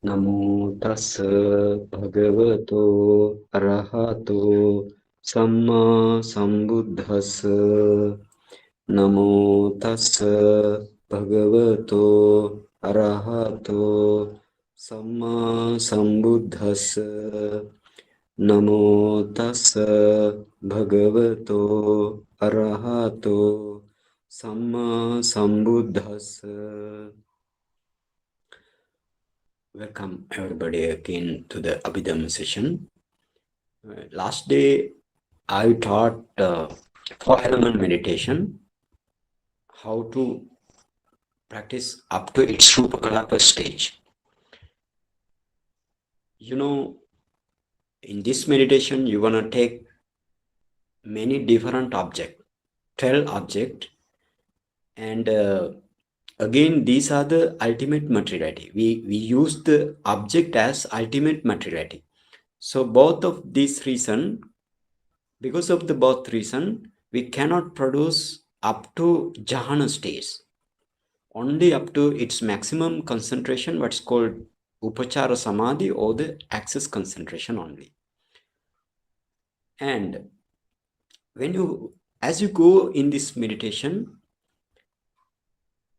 Namo tassa bhagavato arahato samma sambuddhassa. Namo tassa bhagavato arahato samma sambuddhassa. Namo tassa bhagavato arahato samma sambuddhassa. Welcome everybody again to the Abhidhamma session. Last day I taught 4-element meditation, how to practice up to its Rupakalapa stage. You know, in this meditation you want to take many different objects, 12 objects, and again these are the ultimate materiality. We use the object as ultimate materiality. So both of these reasons, because of the both reason, we cannot produce up to jhana stage, only up to its maximum concentration, what's called upachara samadhi, or the access concentration only. And as you go in this meditation,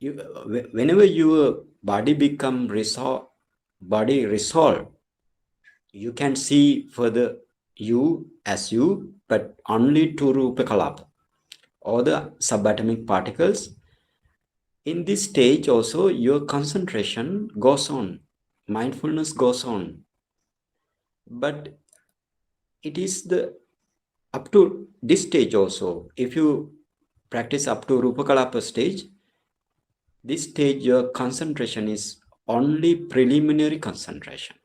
whenever your body become resolve, you can see further you as you, but only to rupakalapa, or the subatomic particles. In this stage also, your concentration goes on, mindfulness goes on, but it is the up to this stage also. If you practice up to rupakalapa stage, this stage your concentration is only preliminary concentration.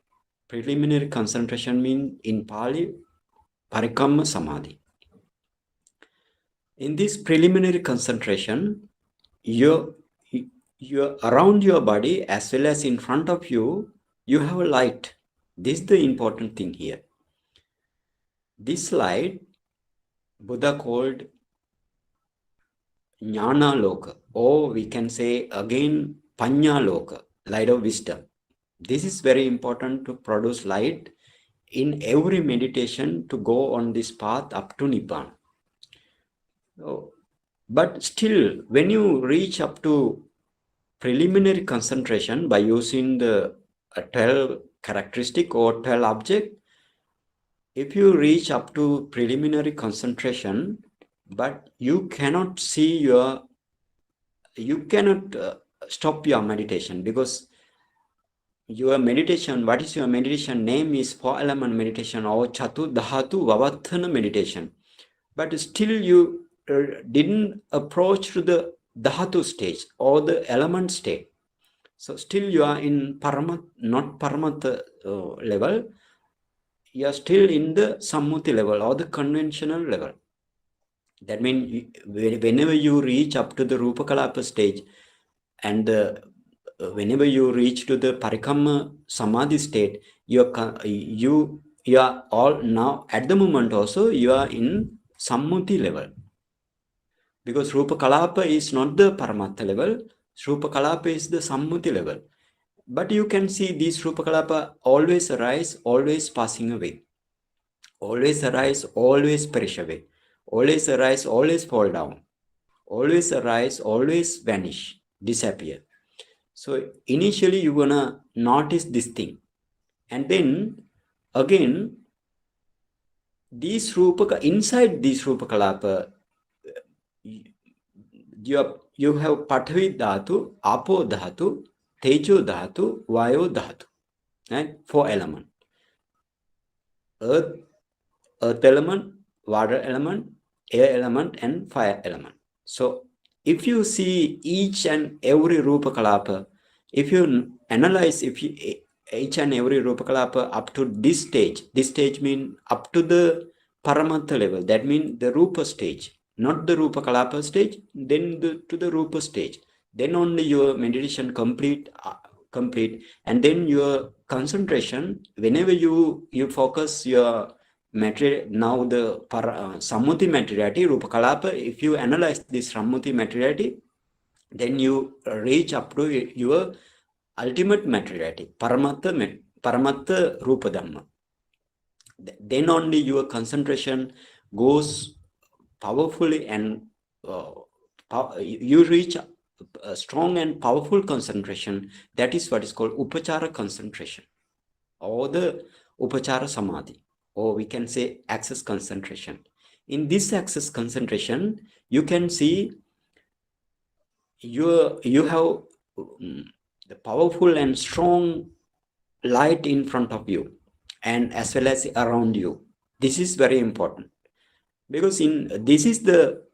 Preliminary concentration means in Pali parikamma samadhi. In this preliminary concentration, you're around your body as well as in front of you, you have a light. This is the important thing here. This light Buddha called jnana loka, or we can say again panya loka, light of wisdom. This is very important to produce light in every meditation to go on this path up to Nibbana. But still, when you reach up to preliminary concentration by using the 12 characteristic or 12 object, if you reach up to preliminary concentration, but you cannot see you cannot stop your meditation, because your meditation, what is your meditation name is 4-element meditation or Chatu Dhatu Vavatthana meditation. But still you didn't approach to the Dhatu stage or the element state. So still you are in not Paramatha level. You are still in the Sammuti level or the conventional level. That means whenever you reach up to the Rupakalapa stage, and whenever you reach to the parikamma samadhi state, you are all now at the moment also you are in sammuti level, because rupakalapa is not the paramatha level. Rupakalapa is the sammuti level. But you can see these rupakalapa always arise, always passing away, always arise, always perish away, always arise, always fall down, always arise, always vanish, disappear. So initially you're gonna notice this thing, and then again these inside these rupakalapa, you have pathavi dhatu, apo dhatu, tejo dhatu, vayo dhatu, and 4 elements: earth element, water element, air element, and fire element. So if you see each and every rupakalapa, if you analyze each and every rupakalapa up to this stage means up to the paramatha level, that means the rupa stage, not the rupakalapa stage, then to the rupa stage, then only your meditation complete, and then your concentration, whenever you focus your material, now the sammuti materiality, rupakalapa, if you analyze this sammuti materiality, then you reach up to your ultimate materiality, paramattha rupa Dhamma. Then only your concentration goes powerfully, and you reach a strong and powerful concentration. That is what is called upachara concentration, or the upachara samadhi, or we can say access concentration. In this access concentration, you can see you have the powerful and strong light in front of you, and as well as around you. This is very important, because this is the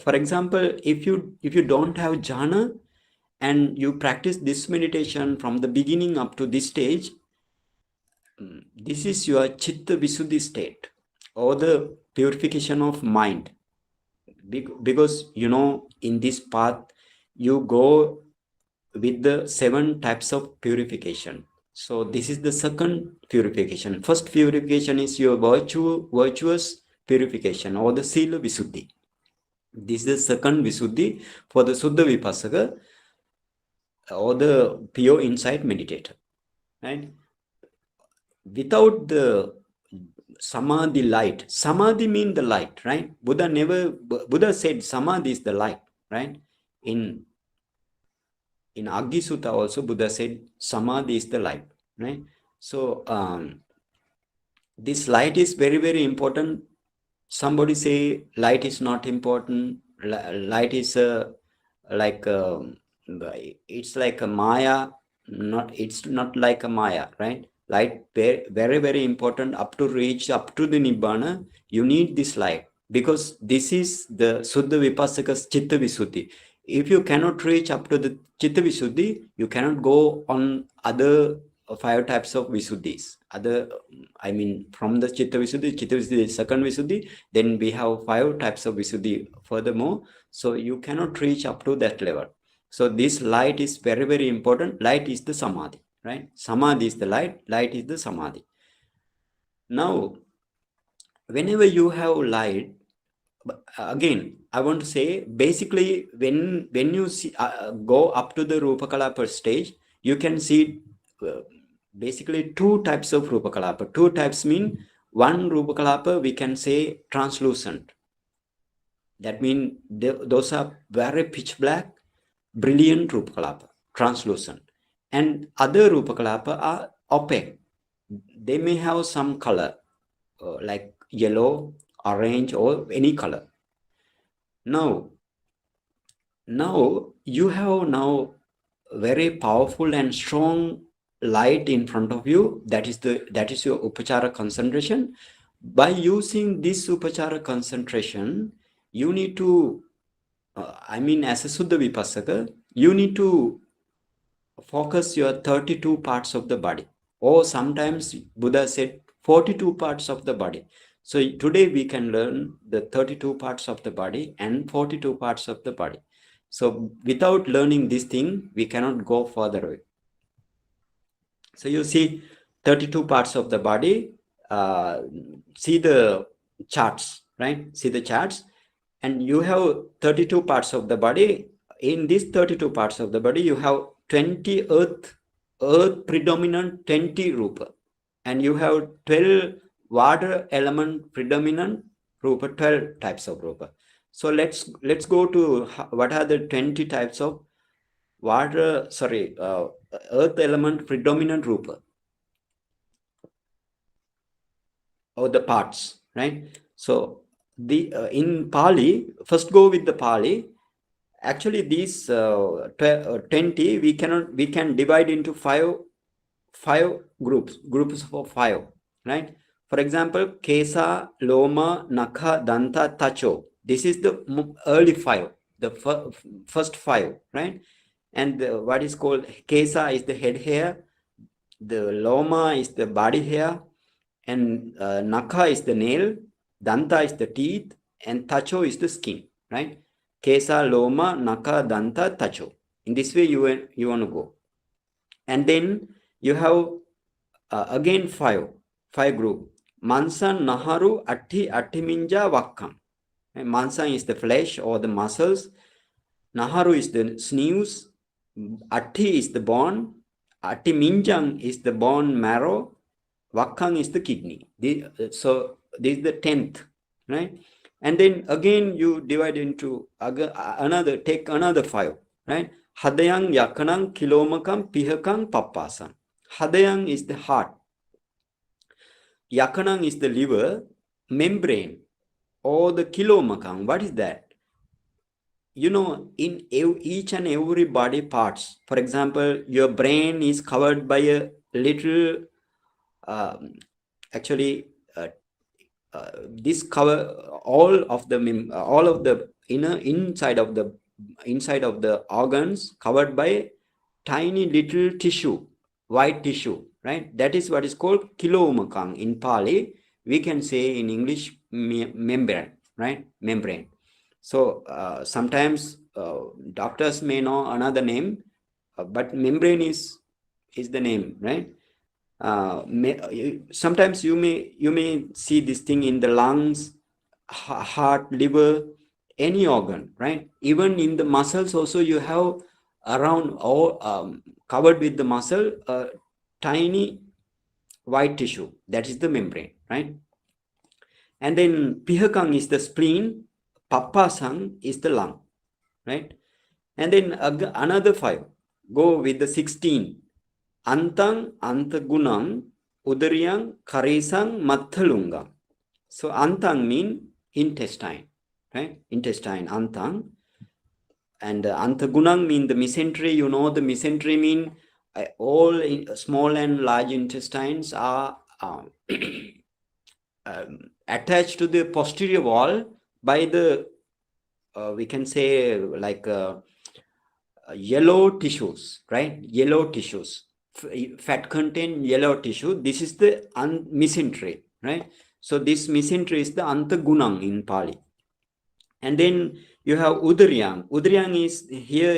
for example, if you don't have jhana and you practice this meditation from the beginning up to this stage, this is your chitta visuddhi state, or the purification of mind. Because in this path you go with the 7 types of purification. So this is the second purification. First purification is your virtuous purification, or the sila visuddhi. This is the second visuddhi for the suddha vipassaka, or the pure insight meditator, right? Without the samadhi light, samadhi means the light, right? Buddha said samadhi is the light, right? In Aggi Sutta also Buddha said samadhi is the light, right? So this light is very, very important. Somebody say light is not important. Light is it's like a maya. It's not like a maya, right? Light very, very important. Up to the nibbana, you need this light, because this is the suddha vipassaka's chitta visuddhi. If you cannot reach up to the chitta visuddhi, you cannot go on other 5 types of visuddhis. From the chitta visuddhi is second visuddhi. Then we have 5 types of visuddhi furthermore. So you cannot reach up to that level. So this light is very, very important. Light is the samadhi, right? Samadhi is the light. Light is the samadhi. Now, whenever you have light, again, I want to say, basically, when you see, go up to the rupa kalapa stage, you can see basically 2 types of rupa kalapa. 2 types mean, one rupa kalapa we can say translucent. That means those are very pitch black, brilliant rupa kalapa, translucent. And other rupa kalapa are opaque. They may have some color, like yellow, orange, or any color. Now you have very powerful and strong light in front of you. That is your upachara concentration. By using this upachara concentration, you need to as a suddha vipassaka, you need to focus your 32 parts of the body, or sometimes Buddha said 42 parts of the body. So today we can learn the 32 parts of the body and 42 parts of the body. So without learning this thing, we cannot go further away. So you see 32 parts of the body, see the charts, right? See the charts, and you have 32 parts of the body. In these 32 parts of the body, you have 20 earth predominant 20 rupa, and you have 12 water element predominant rupa, 12 types of rupa. So let's go to what are the 20 types of earth element predominant rupa, or the parts, right? So the in Pali, first go with the Pali. Actually, these 20 we can divide into five groups of 5, right? For example, Kesā, lomā, nakhā, dantā, tacho. This is the early 5, the first 5, right? And what is called Kesā is the head hair, the lomā is the body hair, and nakhā is the nail, dantā is the teeth, and tacho is the skin, right? Kesā, lomā, nakhā, dantā, tacho. In this way you want to go. And then you have again 5 group. Manasaṃ, Nhāru, aṭṭhi, atthiminjaṃ, vakkaṃ. Manasaṃ is the flesh or the muscles. Nhāru is the sinews. Aṭṭhi is the bone. atthiminjaṃ is the bone marrow, vakkaṃ is the kidney. So this is the 10th, right? And then again you divide into take another 5, right? Hadayaṃ, yakanaṃ, kilomakaṃ, pihakaṃ, papphasaṃ. Hadayaṃ is the heart, yakanaṃ is the liver, membrane, or the kilomakaṃ. What is that? You know, in each and every body parts, for example, your brain is covered by a little, this cover all of the inside of the organs covered by tiny little tissue, white tissue, right? That is what is called kilomakaṃ in Pali. We can say in English membrane, right? Membrane. So sometimes doctors may know another name, but membrane is the name, right? Sometimes you may see this thing in the lungs, heart, liver, any organ, right? Even in the muscles also you have around all covered with the muscle tiny white tissue, that is the membrane, right? And then pihakaṃ is the spleen, papphasaṃ is the lung, right? And then another 5, go with the 16. Antaṃ, antagunaṃ, udariyaṃ, karisaṃ, matthalungaṃ. So Antaṃ mean intestine, right? Intestine, Antaṃ. And antagunaṃ mean the mesentery. You know, the mesentery mean all small and large intestines are attached to the posterior wall by the we can say like yellow tissues, right? Yellow tissues, fat contained yellow tissue. This is the mesentery, right? So this mesentery is the antagunaṃ in Pali. And then you have udariyaṃ. Udariyaṃ is here,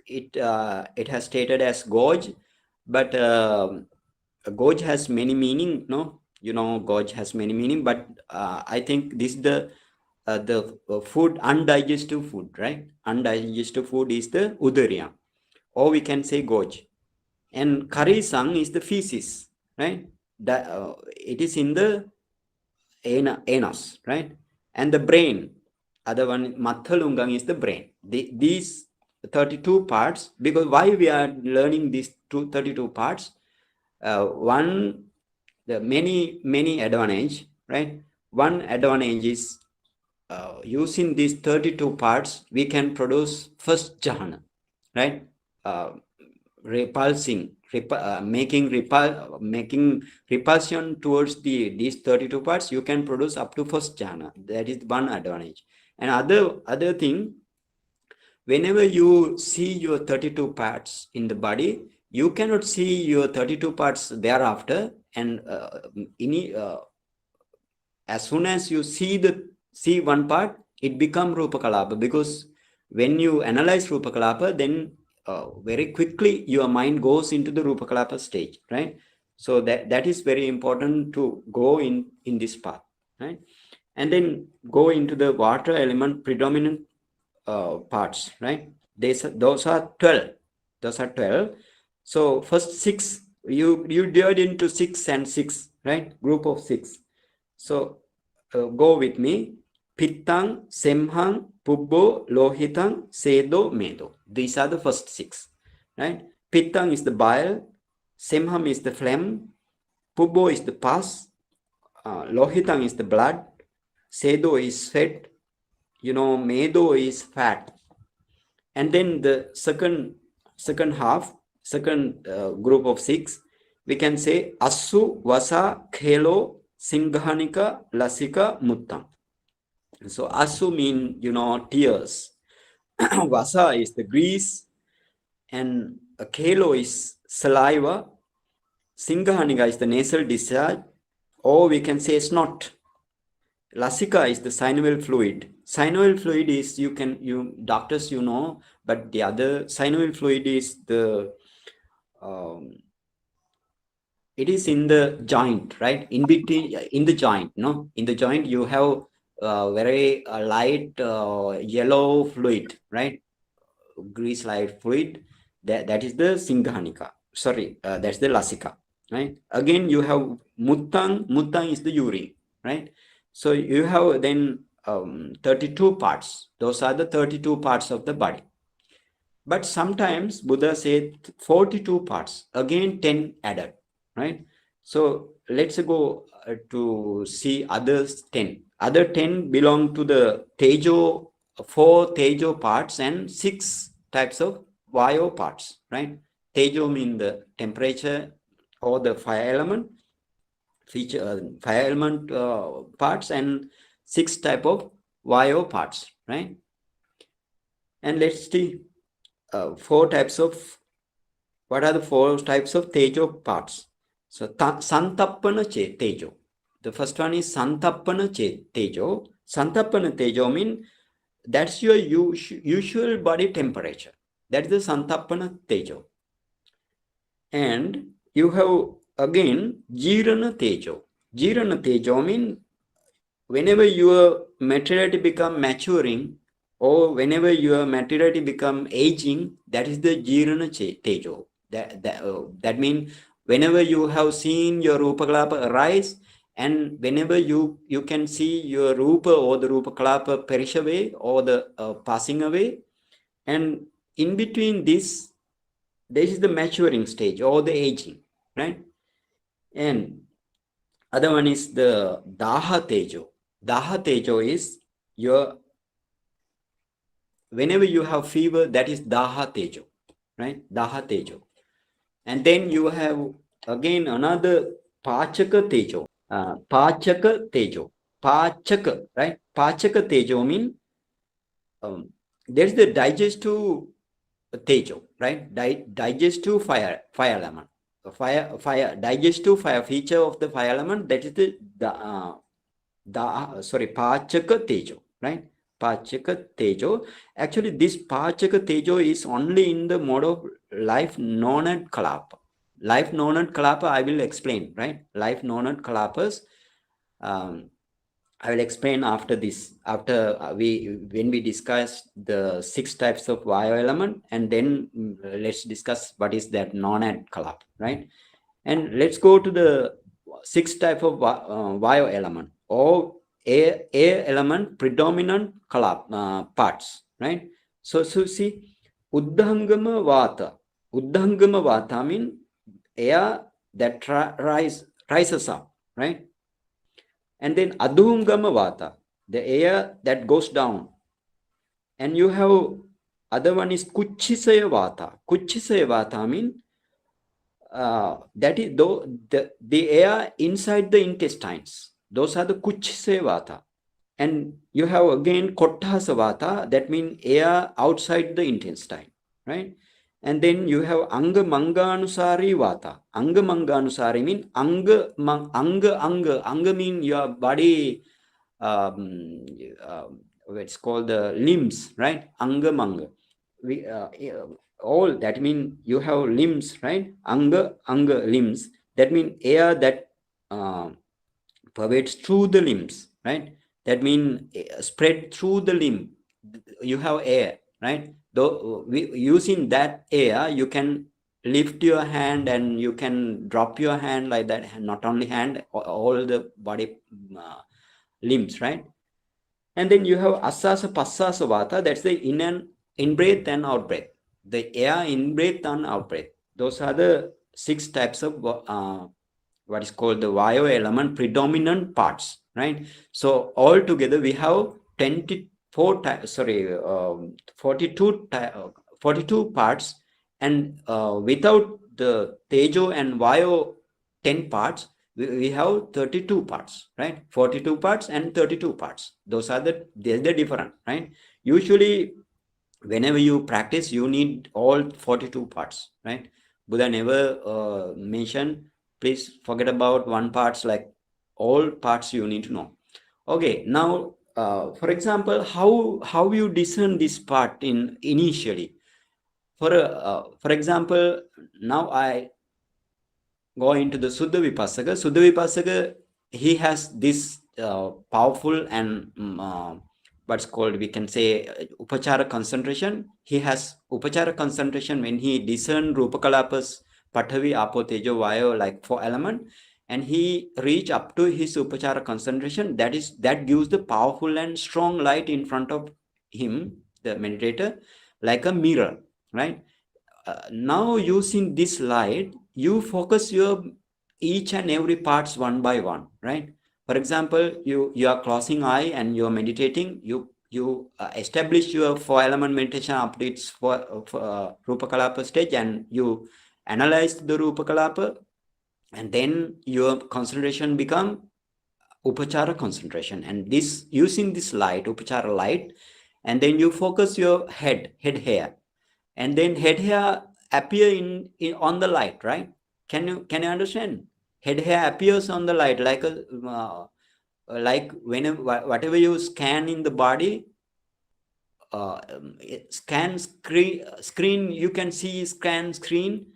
it has stated as gorge, but gorge has many meaning, no? You know, gorge has many meaning, but I think this is the food, undigested food, right? Undigested food is the udariyaṃ, or we can say gorge. And karisaṃ is the feces, right? It is in the anus, right? And the brain, other one, matthalungaṃ, is the brain. These 32 parts, because why we are learning these 32 parts? One, the many advantage, right? One advantage is using these 32 parts, we can produce first jhana, right? Making repulsion towards these 32 parts, you can produce up to first jhana. That is one advantage. And other thing, whenever you see your 32 parts in the body, you cannot see your 32 parts thereafter. And as soon as you see one part, it becomes rupakalapa, because when you analyze rupakalapa, then very quickly your mind goes into the rupakalapa stage, right? So that is very important to go in this path, right? And then go into the water element predominant parts, right? Those are 12. Those are 12. So first 6, you divide into 6 and 6, right? Group of 6. So go with me. Pittaṃ, semhaṃ, pubbo, lohitaṃ, sedo, medo. These are the first 6, right? Pittaṃ is the bile, semhaṃ is the phlegm, pubbo is the pus, lohitaṃ is the blood, sedo is sweat, you know, medo is fat. And then the second group of 6, we can say asu, vasa, khelo, singahanika, lasika, muttaṃ. So asu mean, you know, tears. Vasa is the grease, and khelo is saliva. Singahanika is the nasal discharge, or we can say snot. Lasika is the synovial fluid. Synovial fluid is, doctors, you know, but the other synovial fluid is the it is in the joint, right? In between, in the joint, no? In the joint, you have very light yellow fluid, right? Grease light fluid. That is the singahanika. that's the lasika, right? Again, you have muttaṃ is the urine, right? So you have then 32 parts. Those are the 32 parts of the body. But sometimes Buddha said 42 parts, again 10 added, right? So let's go to see others 10. Other 10 belong to the tejo, 4 tejo parts and 6 types of vayo parts, right? Tejo means the temperature or the fire element, fire element parts, and 6 type of vayo parts, right? And let's see 4 types of, what are the 4 types of tejo parts? So santappana tejo. The first one is santappana tejo. Santappana tejo means that's your usual body temperature. That is the santappana tejo. And you have again jirana tejo. Jirana tejo means whenever your materiality become maturing, or whenever your materiality become aging, that is the jirana tejo. That means whenever you have seen your rupa kalapa arise, and whenever you can see your rupa or the rupa kalapa perish away or the passing away, and in between this is the maturing stage or the aging, right? And other one is the daha tejo. Daha tejo is your, whenever you have fever, that is daha tejo, right? Daha tejo. And then you have again another pachaka tejo. Pachaka tejo. Pachaka, right? Pachaka tejo means there's the digestive tejo, right? Digestive fire element. Digestive fire feature of the fire element, that is the pachaka tejo, right? Pachaka tejo. Actually, this pachaka tejo is only in the mode of life known as kalapa. Life known as kalapa, I will explain, right? Life known as kalapas, I will explain after this, after when we discuss the 6 types of vayo element, and then let's discuss what is that non-ad kalapa, right? And let's go to the 6 type of vayo element, or air element predominant kalapa parts, right? So see, uddhangama vata. Uddhangama vata means air that rises up, right? And then adhungama vata, the air that goes down. And you have other one is kuchisaya vata. Kuchisaya vata means that is the air inside the intestines. Those are the kuchisaya vata. And you have again kottasa vata, that means air outside the intestine, right? And then you have anga manganusari vata. Anga manganusari means anga means your body, it's called the limbs, right? Anga manga. All that means you have limbs, right? Anga limbs. That means air that pervades through the limbs, right? That means spread through the limb. You have air, right? Though using that air, you can lift your hand and you can drop your hand like that. Not only hand, all the body limbs, right? And then you have asasa passasa vata. That's the in breath and out breath. The air in breath and out breath. Those are the 6 types of what is called the vayo element predominant parts, right? So all together we have 42 parts, and without the tejo and vayo 10 parts, we have 32 parts, right? 42 parts and 32 parts. Those are they're different, right? Usually whenever you practice, you need all 42 parts, right? Buddha never mentioned please forget about one parts, like all parts you need to know. Okay, now for example, how you discern this part initially. For example, now I go into the Suddha Vipassaka. Suddha Vipassaka, he has this powerful and what's called, we can say, upachara concentration. He has upachara concentration when he discern rupa kalapas Pathavi, Apo, Tejo, Vayo, like 4 elements, and he reach up to his upachara concentration. That gives the powerful and strong light in front of him, the meditator, like a mirror, right? Now using this light, you focus your each and every parts one by one, right? For example, you are closing eye and you are meditating. You establish your 4 element meditation up to its rupa kalapa stage, and you analyze the rupa kalapa, and then your concentration become upachara concentration, and this using this light, upachara light, and then you focus your head hair, and then head hair appear in on the light, right? Can you understand? Head hair appears on the light like a like whenever whatever you scan in the body, scan screen, you can see scan screen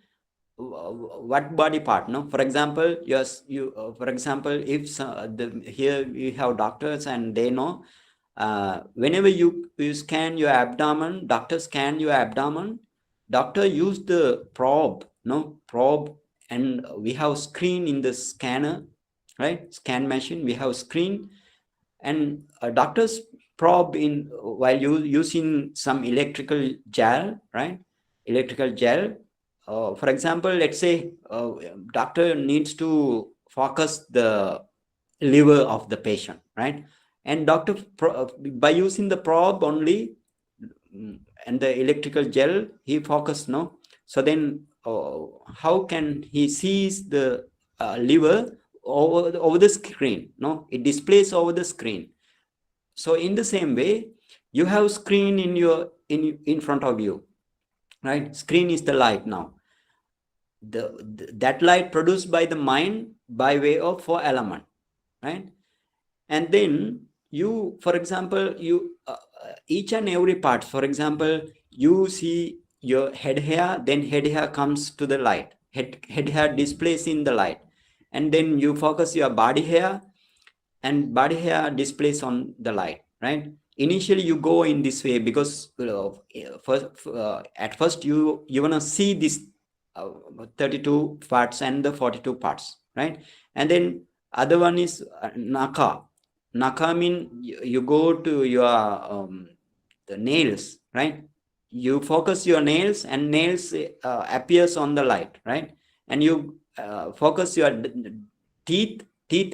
what body part, no? For example, yes, you for example, if here we have doctors and they know, whenever you scan your abdomen, doctor scan your abdomen, doctor use the probe, no, probe, and we have screen in the scanner, right? Scan machine, we have screen, and doctors probe in while using some electrical gel, right? Electrical gel. For example, let's say doctor needs to focus the liver of the patient, right? And doctor by using the probe only, and the electrical gel, he focus, no? So then how can he sees the liver over the screen, no? It displays over the screen. So in the same way, you have screen in your in front of you, right? Screen is the light now. That light produced by the mind by way of 4 element, right? And then you, for example, you each and every part, for example, you see your head hair, then head hair comes to the light, head hair displays in the light, and then you focus your body hair, and body hair displays on the light, right? Initially you go in this way because at first you want to see this 32 parts and the 42 parts, right? And then other one is nakhā. Nakhā mean you go to your the nails, right? You focus your nails, and nails appears on the light, right? And you focus your teeth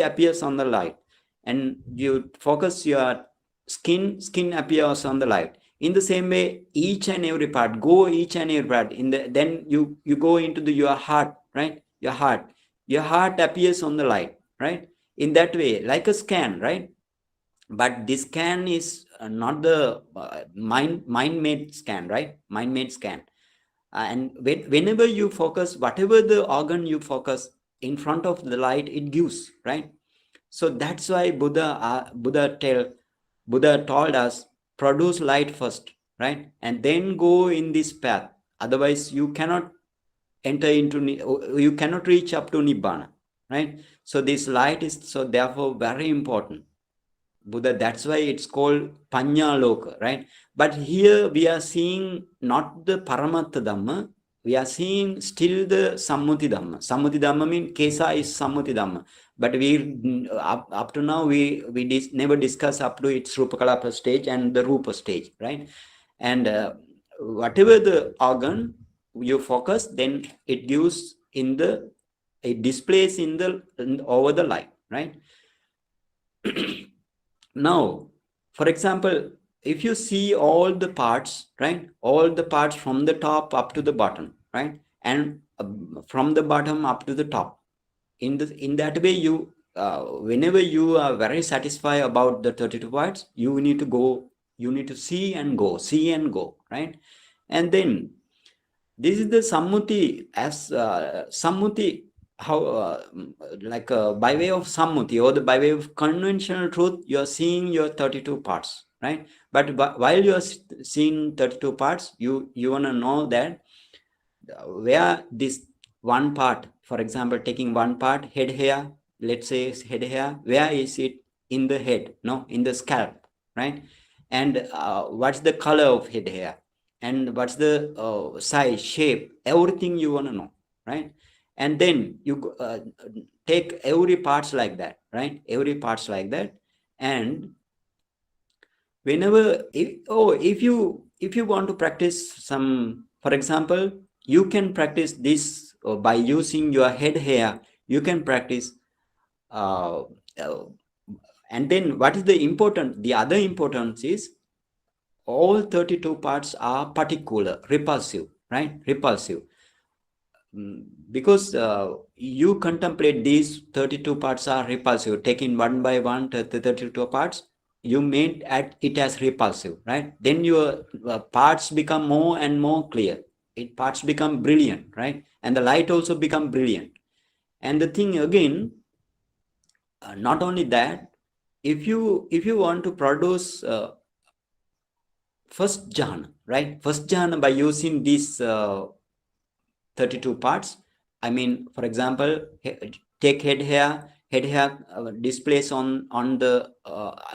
appears on the light, and you focus your skin appears on the light. In the same way, each and every part in the, then you go into your heart, right? Your heart appears on the light, right? In that way, like a scan, right? But this scan is not the mind-made scan, right? Mind-made scan. And whenever you focus, whatever the organ you focus in front of the light, it gives, right? So that's why Buddha told us, produce light first, right? And then go in this path. Otherwise, you cannot you cannot reach up to Nibbana, right? So this light is so therefore very important. Buddha, that's why it's called Panya Loka, right? But here we are seeing not the Paramattha Dhamma, we are seeing still the Sammuti Dhamma. Sammuti Dhamma means Kesā is Sammuti Dhamma. But we up to now we never discuss up to its Rupa Kalapa stage and the Rupa stage, right? And whatever the organ you focus, then it gives it displays over the light, right? Now, for example, if you see all the parts, right? All the parts from the top up to the bottom, right? And from the bottom up to the top. In that way, you whenever you are very satisfied about the 32 parts, you need to see and go, right? And then this is the sammuti, as sammuti, how like by way of sammuti, or by way of conventional truth, you are seeing your 32 parts, right? But while you are seeing 32 parts, you want to know that where this one part, for example, taking one part, head hair, let's say head hair, where is it in the head? No, in the scalp, right? And what's the color of head hair, and what's the size, shape, everything you want to know, right? And then you take every parts like that, right? Every parts like that. And whenever, if you want to practice some, for example, you can practice this by using your head hair. You can practice, uh, uh, and then what is the other importance is all 32 parts are particular, repulsive, right? Repulsive. Because you contemplate these 32 parts are repulsive, taking one by one the 32 parts, you made it as repulsive, right? Then your parts become more and more clear. Parts become brilliant, right? And the light also become brilliant. And the thing again, not only that, if you want to produce first jhana, right? First jhana by using these 32 parts. I mean, for example, take head hair displays on the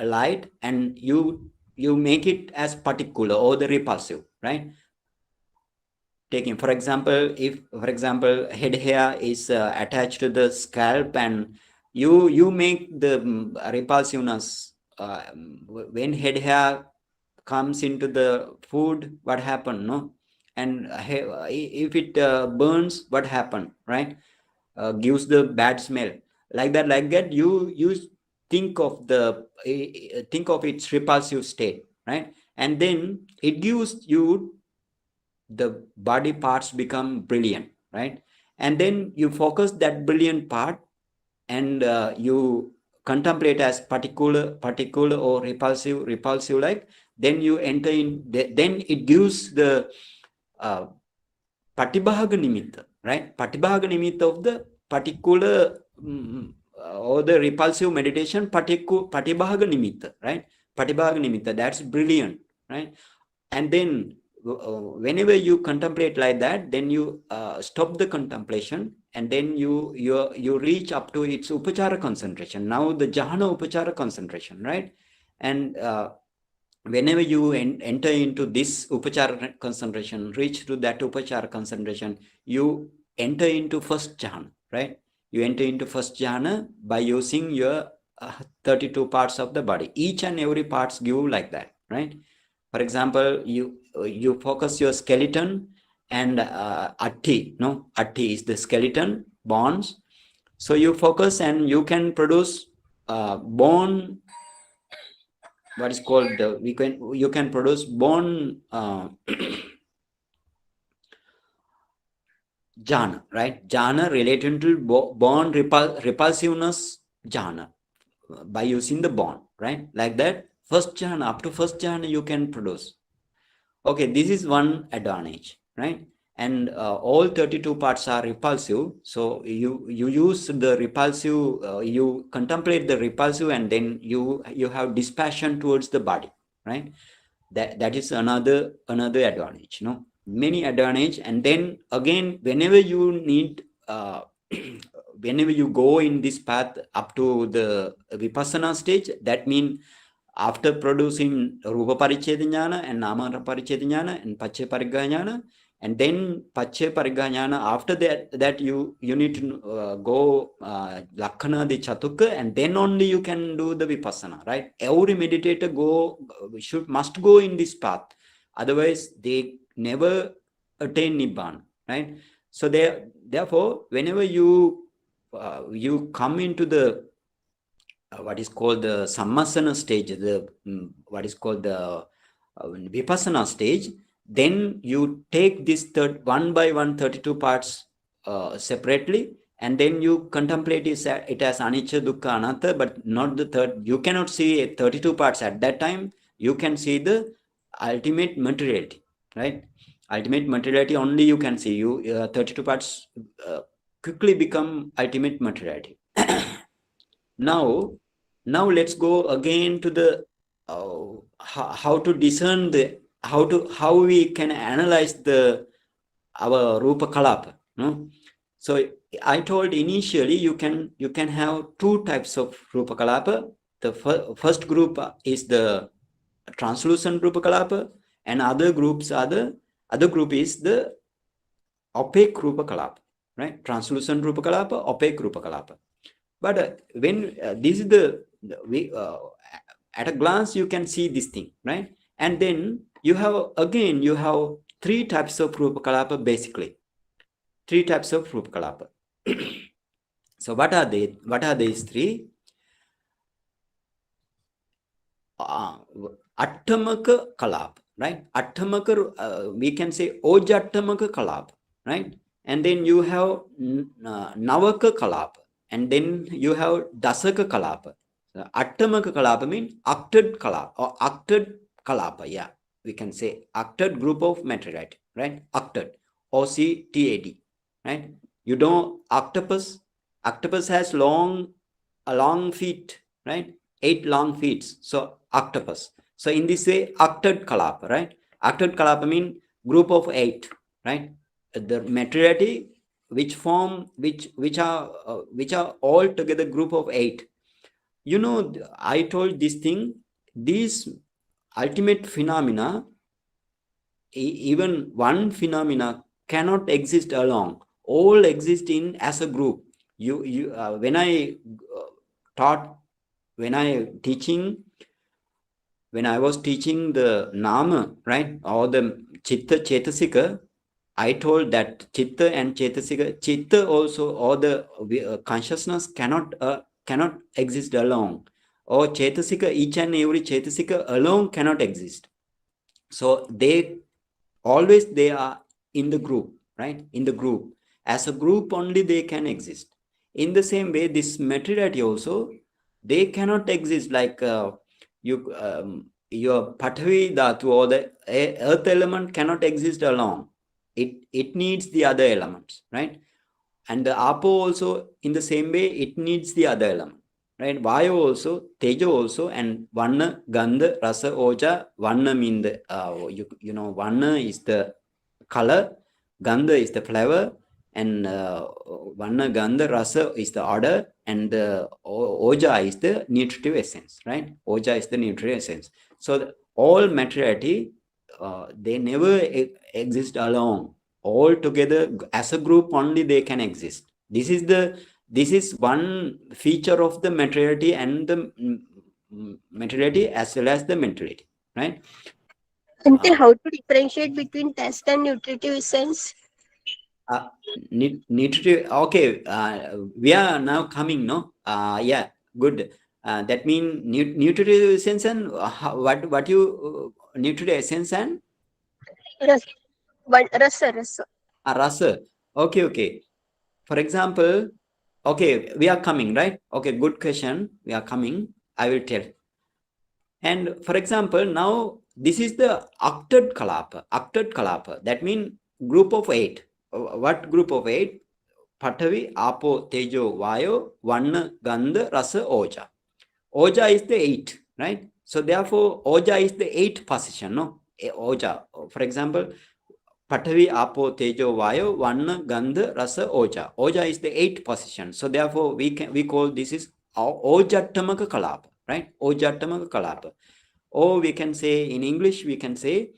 light, and you make it as particular or the repulsive, right? Taking, for example, if head hair is attached to the scalp, and you make the repulsiveness when head hair comes into the food, what happened, no? And if it burns, what happened, right? Gives the bad smell, like that you think of its repulsive state, right? And then it gives you the body parts become brilliant, right? And then you focus that brilliant part, and you contemplate as particular or repulsive, like, then you enter in, then it gives the patibhaga nimitta, right? Patibhaga nimitta of the particular or the repulsive meditation, patibhaga nimitta, right? Patibhaga nimitta, that's brilliant, right? And then whenever you contemplate like that, then you stop the contemplation, and then you reach up to its upachara concentration. Now the jhana upachara concentration, right? And whenever you enter into this upachara concentration, reach to that upachara concentration, you enter into first jhana, right? You enter into first jhana by using your 32 parts of the body. Each and every parts give like that, right? For example, you focus your skeleton and aṭṭhi, no? Aṭṭhi is the skeleton, bones. So you focus and you can produce bone, what is called, you can produce bone jhana, right? Jhana related to bone repulsiveness jhana by using the bone, right? Like that, first jhana, up to first jhana you can produce. Okay, this is one advantage, right? And all 32 parts are repulsive. So you use the repulsive, you contemplate the repulsive, and then you have dispassion towards the body, right? That is another advantage, no? Many advantage. And then again, whenever you need whenever you go in this path up to the vipassana stage, that means after producing rupa paricceda jnana and nama paricceda jnana and paccaya pariggaha jnana, and then paccaya pariggaha jnana, after that you need to go lakkhana the chatukka, and then only you can do the vipassana, right? Every meditator must go in this path, otherwise they never attain nibbana, right? So therefore, whenever you come into the what is called the sammasana stage, what is called the vipassana stage, then you take this one by one 32 parts separately, and then you contemplate it as anicca, dukkha, anatta, but not the third. You cannot see 32 parts at that time. You can see the ultimate materiality, right? Ultimate materiality only you can see. 32 parts quickly become ultimate materiality. Now let's go again to the how to discern how we can analyze our rupa kalapa, no? So I told initially you can have two types of rupa kalapa. The first group is the translucent rupa kalapa, and other group is the opaque rupa kalapa. right? Translucent rupa kalapa, opaque rupa kalapa. But when this is the we at a glance you can see this thing, right? And then you have again three types of rupa kalapa basically. Three types of rupa kalapa. So what are they? What are these three? Attamaka kalapa, right? Attamaka, we can say ojattamaka kalapa, right? And then you have navaka kalapa, and then you have dasaka kalapa. So, attamaka kalapa means octad kalapa or octad kalapa. Yeah, we can say octad group of materiality, right? Octad, OCTAD, right? You know octopus. Octopus has long feet, right? 8 long feet. So octopus. So in this way, octad kalapa, right? Octad kalapa means group of 8, right? The materiality which are all together group of 8. You know, I told this thing, these ultimate phenomena, even one phenomena cannot exist alone. All exist in as a group. When I taught, when I was teaching the nama, right, or the chitta chetasika, I told that chitta and chetasika, chitta also, or the consciousness cannot exist alone. Or chetasika, each and every chetasika alone cannot exist. So they are in the group, right? In the group. As a group only they can exist. In the same way, this materiality also, they cannot exist like your Pathavi Dhatu or the earth element cannot exist alone. It needs the other elements, right? And the Apo also, in the same way, it needs the other element, right? Vayu also, Tejo also, and Vanna, Gandha, Rasa, Oja. Vanna mean the, Vanna is the color, Gandha is the flavor, and Vanna, Gandha, Rasa is the order, and Oja is the nutritive essence, right? Oja is the nutritive essence. So all materiality, they never exist alone. All together as a group only they can exist. This is one feature of the materiality and the materiality as well as the mentality, right? Until how to differentiate between test and nutritive essence? Nutritive. Okay, we are now coming. No, yeah, good. That means nutritive essence and what you nutritive essence and Rasa. rasa. Okay. For example, okay, we are coming, right? Okay, good question. We are coming. I will tell. And for example, now this is the octad kalapa. Octad kalapa. That means group of 8. What group of 8? Pathavi, Apo, Tejo, Vayo, Vanna, Gandha, Rasa, Oja. Oja is the 8, right? So therefore, Oja is the 8th position, no? Oja. For example, Pathavi, Apo, Tejo, Vayo, Vanna, Gandha, Rasa, Oja. Oja is the 8th position. So therefore, we call this is Ojattamaka Kalapa, right? Ojattamaka Kalapa. Or we can say in English, we can say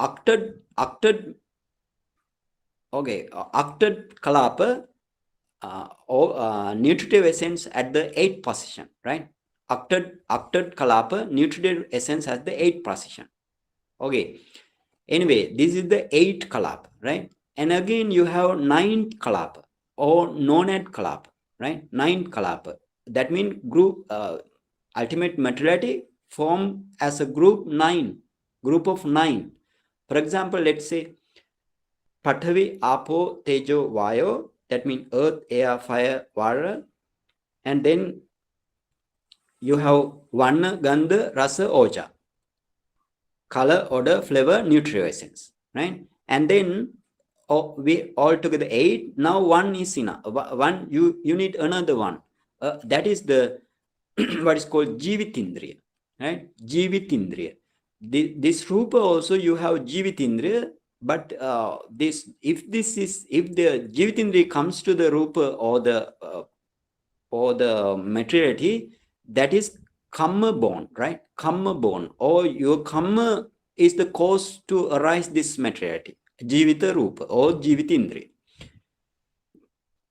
octad kalapa or nutritive essence at the 8th position, right? Octad kalapa nutritive essence at the 8th position. Okay. Anyway, this is the 8th kalapa, right? And again, you have 9th kalapa or nonad kalapa, right? 9th kalapa. That means group ultimate materiality form as a group of 9. For example, let's say Pathavi, Apo, Tejo, Vayo. That means earth, air, fire, water. And then you have Vanna, Gandha, Rasa, Oja. Color, odor, flavor, nutritive essence, right? And then we all together 8. Now one is enough. One you need another one. That is the what is called Jivitindriya, right? Jivitindriya. This rupa also you have Jivitindriya, but if the Jivitindriya comes to the rupa or the materiality, that is karma born, right? Karma born, or your karma is the cause to arise this materiality. Jivita Rupa or Jivitindriya.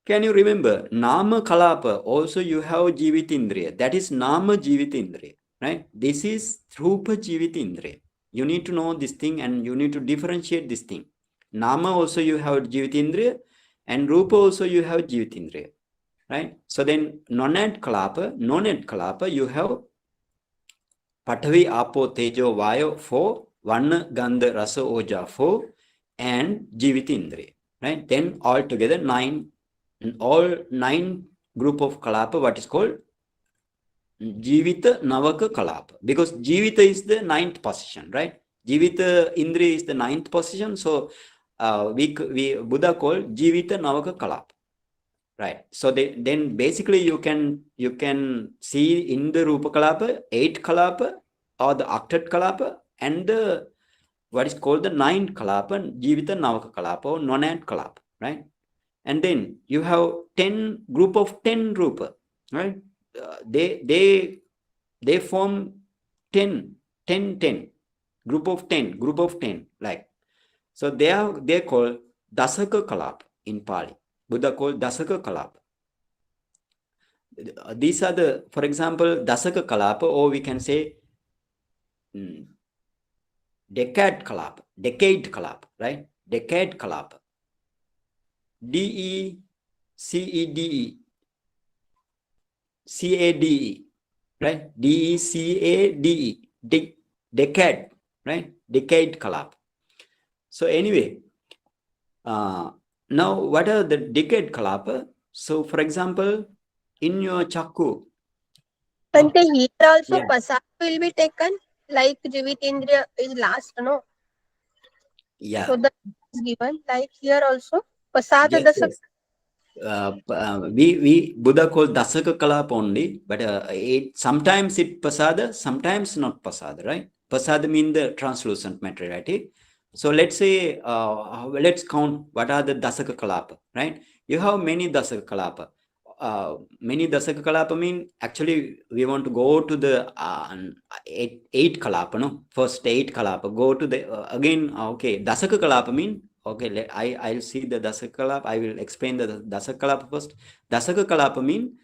Can you remember Nama Kalapa? Also, you have Jivitindriya. That is Nama Jivitindriya, right? This is Rupa Jivitindriya. You need to know this thing and you need to differentiate this thing. Nama also you have Jivitindriya and Rupa also you have Jivitindriya, right? So then non-ad Kalapa, you have Patavi, Apo, Tejo, Vayo 4, Vanna, Gandha, Rasa, Oja 4, and Jivitindriya, right? Then altogether 9, all 9 group of Kalapa, what is called Jivita Navaka Kalapa, because Jivita is the 9th position, right? Jivita Indriya is the 9th position, so we Buddha called Jivita Navaka Kalapa, right? So then basically you can see in the Rupa Kalapa 8 Kalapa or the octet Kalapa and the what is called the 9th Kalapa, Jivita Navaka Kalapa or non-ad Kalapa, right? And then you have 10 group of 10 Rupa, right? They form 10 group of 10 like. So they're called Dasaka Kalapa in Pali. Buddha called Dasaka Kalapa. These are the, for example, Dasaka Kalapa, or we can say Decade Kalapa, right? Decade Kalapa. DECEDE, CADE, right? DECADE, decade, right? Decade Kalapa. So anyway, now what are the decade Kalapa? So for example, in your Chakku. And here also Yeah. pasada will be taken, like Jivitindriya is last, no? Yeah. So that is given, like here also pasada Yes, dasaka. yes. We Buddha called Dasaka Kalapa only, but sometimes it pasada, sometimes not pasada, right? Pasada means the translucent matter, right? So let's say, let's count what are the Dasaka Kalapa, right? You have many Dasaka Kalapa. Many Dasaka Kalapa mean actually we want to go to the 8 Kalapa, no? First 8 Kalapa, go to the again, okay, Dasaka Kalapa mean, okay, I'll see the Dasaka Kalapa. I will explain the Dasaka Kalapa first. Dasaka Kalapa mean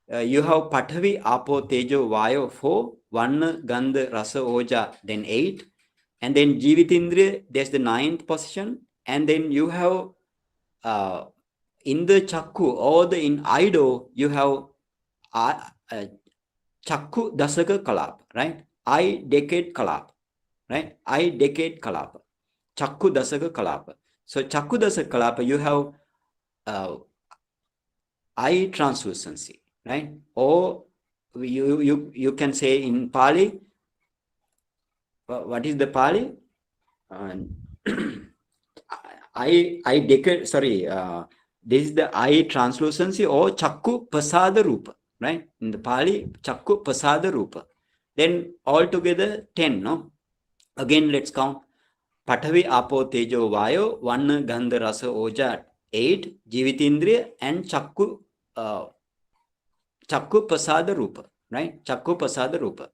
you have Patavi, Apo, Tejo, Vayo 4, Vanna, Gandha, Rasa, Oja, then 8. And then Jivitindriya, there's the 9th position. And then you have in the Chakku or in Ido, you have Chakku Dasaka Kalapa, right? I decade Kalapa, right? I decade Kalapa. Chakku Dasaka Kalapa. So Chakku Dasaka Kalapa, you have eye translucency, right? Or you can say in Pali, what is the Pali? I decade, sorry, this is the eye translucency or Chakku Pasada Rupa, right? In the Pali, Chakku Pasada Rupa. Then altogether 10, no? Again, let's count. Patavi, Apo, Tejo, Vayo, Vanna, Gandha, Rasa, Oja, 8, Jivitindriya, and Chakku Pasada Rupa, right? Chakku Pasada Rupa.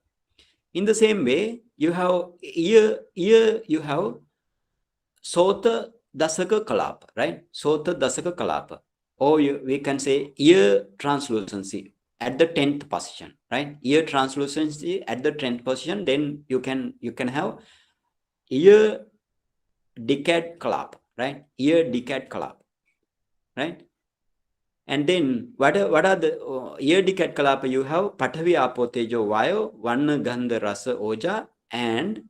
In the same way, you have ear you have Sota Dasaka Kalapa, right? Sota Dasaka Kalapa. Or we can say ear translucency at the 10th position, right? Ear translucency at the 10th position, then you can have ear decade Kalapa, right? Ear decade Kalapa, right? And then what are the ear decade Kalapa? You have Patavi, Apo, Tejo, Vayo, Vanna, Gandha, Rasa, Oja, and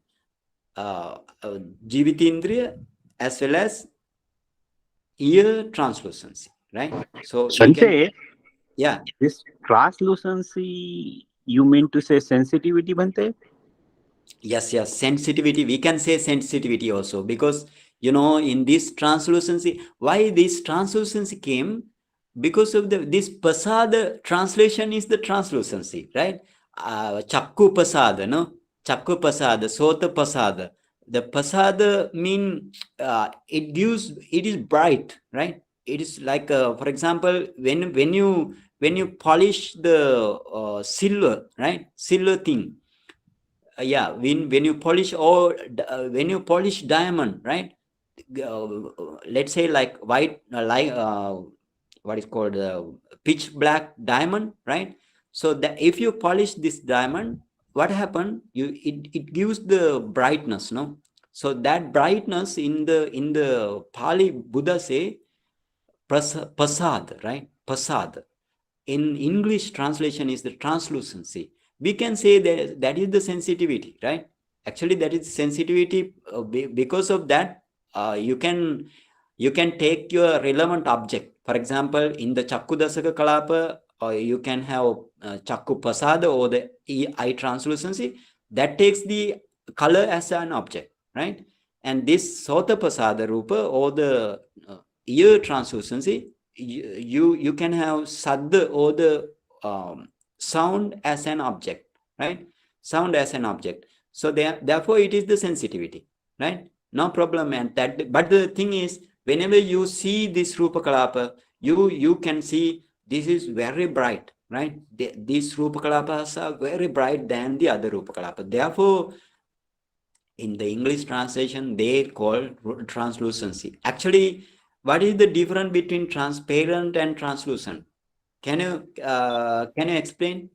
Jivitindriya, as well as ear translucency, right? So you can, yeah. This translucency, you mean to say sensitivity, Bhante? Yes, sensitivity. We can say sensitivity also, because in this translucency, why this translucency came? Because of this pasada translation is the translucency, right? Chakku pasada, no? Chakku pasada, sota pasada. The pasada mean it is bright, right? It is like, for example, when you polish the silver, right? Silver thing. When you polish, or when you polish diamond, right? let's say like white, what is called pitch black diamond, right? So that if you polish this diamond, what happened? It gives the brightness, no? So that brightness in the Pali Buddha say pasad, right? Pasad. In English translation is the translucency. We can say that is the sensitivity, right? Actually, that is sensitivity. Because of that, you can take your relevant object. For example, in the Chakku Dasaka Kalapa, you can have Chakku Pasada or the eye translucency that takes the color as an object, right? And this Sota Pasada Rupa or the ear translucency, you can have Sadda or the sound as an object, right? Sound as an object. So therefore it is the sensitivity, right? No problem. And that, but the thing is, whenever you see this Rupa Kalapa, you can see this is very bright, right? These Rupa Kalapas are very bright than the other Rupa Kalapa. Therefore, in the English translation, they call translucency. Actually, what is the difference between transparent and translucent? Can you explain?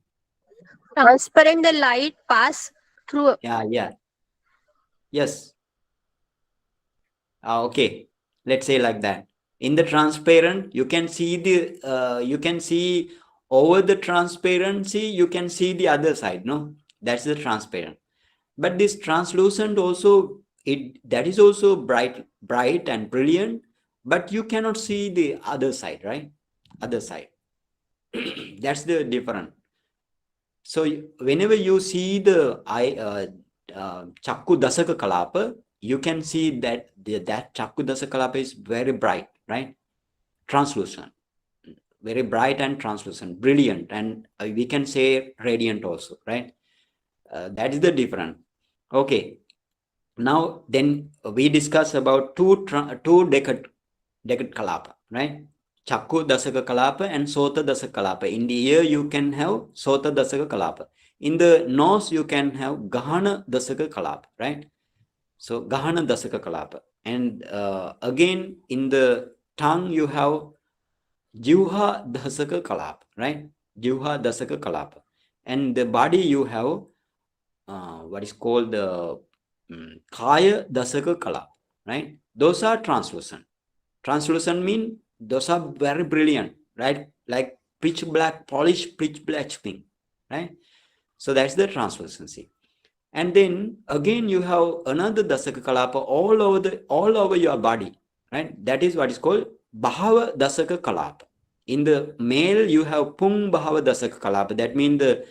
Transparent, the light pass through. Yeah. Yes. Okay. Let's say like that. In the transparent, you can see over the transparency, you can see the other side. No, that's the transparent. But this translucent also, that is also bright and brilliant, but you cannot see the other side, right? Other side. That's the difference. So whenever you see the Chakku Dasaka Kalapa, you can see that that Chakku Dasaka Kalapa is very bright, right? Translucent. Very bright and translucent, brilliant, and we can say radiant also, right? That is the difference. Okay. Now then we discuss about two decade kalapa, right? Chakku Dasaka Kalapa and Sota Dasaka Kalapa. In the ear you can have Sota Dasaka Kalapa. In the nose you can have Gahana Dasaka Kalapa, right? So Gahana Dasaka Kalapa. And again in the tongue you have Jivha Dasaka Kalapa, right? Jivha Dasaka Kalapa. And the body you have what is called the Kaya Dasaka Kalapa, right? Those are translucent. Translucent mean those are very brilliant, right? Like pitch black, polished pitch black thing, right? So that's the translucency. And then again you have another Dasaka Kalapa all over your body, right? That is what is called Bhava Dasaka Kalapa. In the male you have Pung Bhava Dasaka Kalapa. That means the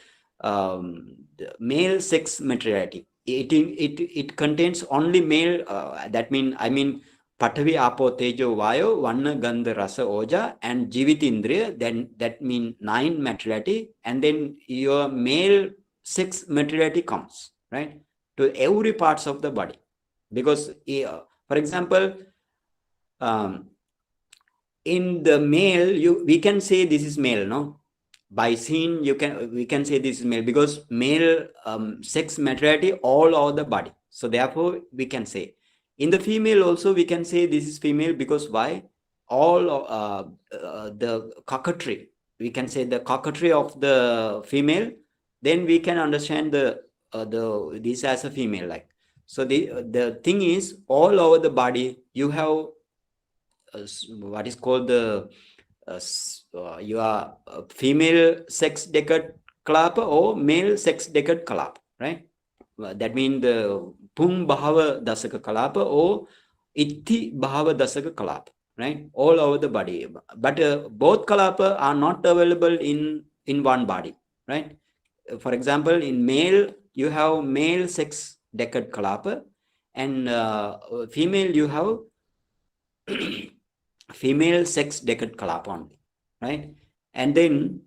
male sex materiality. It contains only male. That mean Pathavi, Apo, Tejo, Vayo, Vanna, Gandha, Rasa, Oja, and Jivitindriya. Then that means 9 materiality, and then your male sex materiality comes, right, to every parts of the body. Because for example, in the male, we can say this is male, no? By seeing, we can say this is male because male sex materiality all over the body. So therefore we can say. In the female also we can say this is female because why? All the coquetry, we can say the coquetry of the female, then we can understand this as a female like. So the thing is all over the body you have what is called the your female sex decade kalapa or male sex decade kalapa, right? That means the Pum Bhava Dasaka Kalapa or Aṭṭhi Bhava Dasaka Kalapa, right? All over the body. But both Kalapa are not available in one body, right? For example, in male, you have male sex decade Kalapa, and female, you have female sex decade Kalapa only, right? And then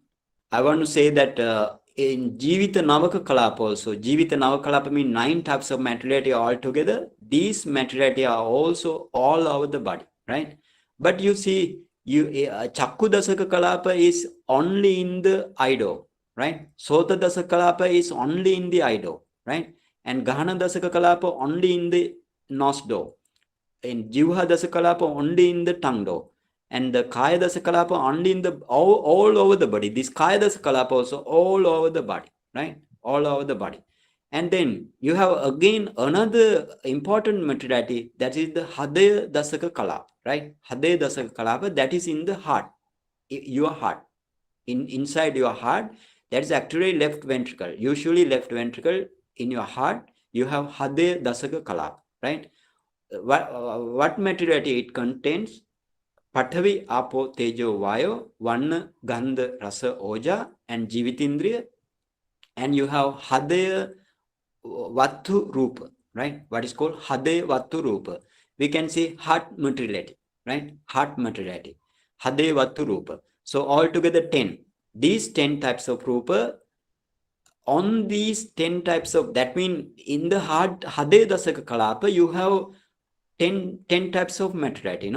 I want to say that in Jivita Navaka Kalapa also, Jivita Navaka Kalapa means 9 types of materiality altogether. These materiality are also all over the body, right? But you see, Chakku Dasaka Kalapa is only in the eye door, right? Sota Dasaka Kalapa is only in the eye door, right? And Gahana Dasaka Kalapa only in the nose door. in Jivha Dasakalapa only in the tongue door, and the Kaya Dasakalapa only in the all over the body. This Kaya Dasakalapa also all over the body, right? All over the body. And then you have again another important materiality, that is the Hadayaṃ Dasaka Kalapa, right? Hadayaṃ Dasaka Kalapa, that is in the heart, your heart. Inside your heart, that is actually left ventricle. Usually left ventricle in your heart, you have Hadayaṃ Dasaka Kalapa, right? What materiality it contains? Pathavi, Apo, Tejo, Vayo, Vanna, Gandha, Rasa, Oja, and Jivitindriya. And you have Hadayaṃ Vattu Rupa, right? What is called Hadayaṃ Vattu Rupa. We can say heart materiality, right? Heart materiality. Hadayaṃ Vattu Rupa. So altogether 10. These 10 types of Rupa, on these 10 types of, that means in the heart, Hadayaṃ Dasaka Kalapa, you have 10 types of materiality,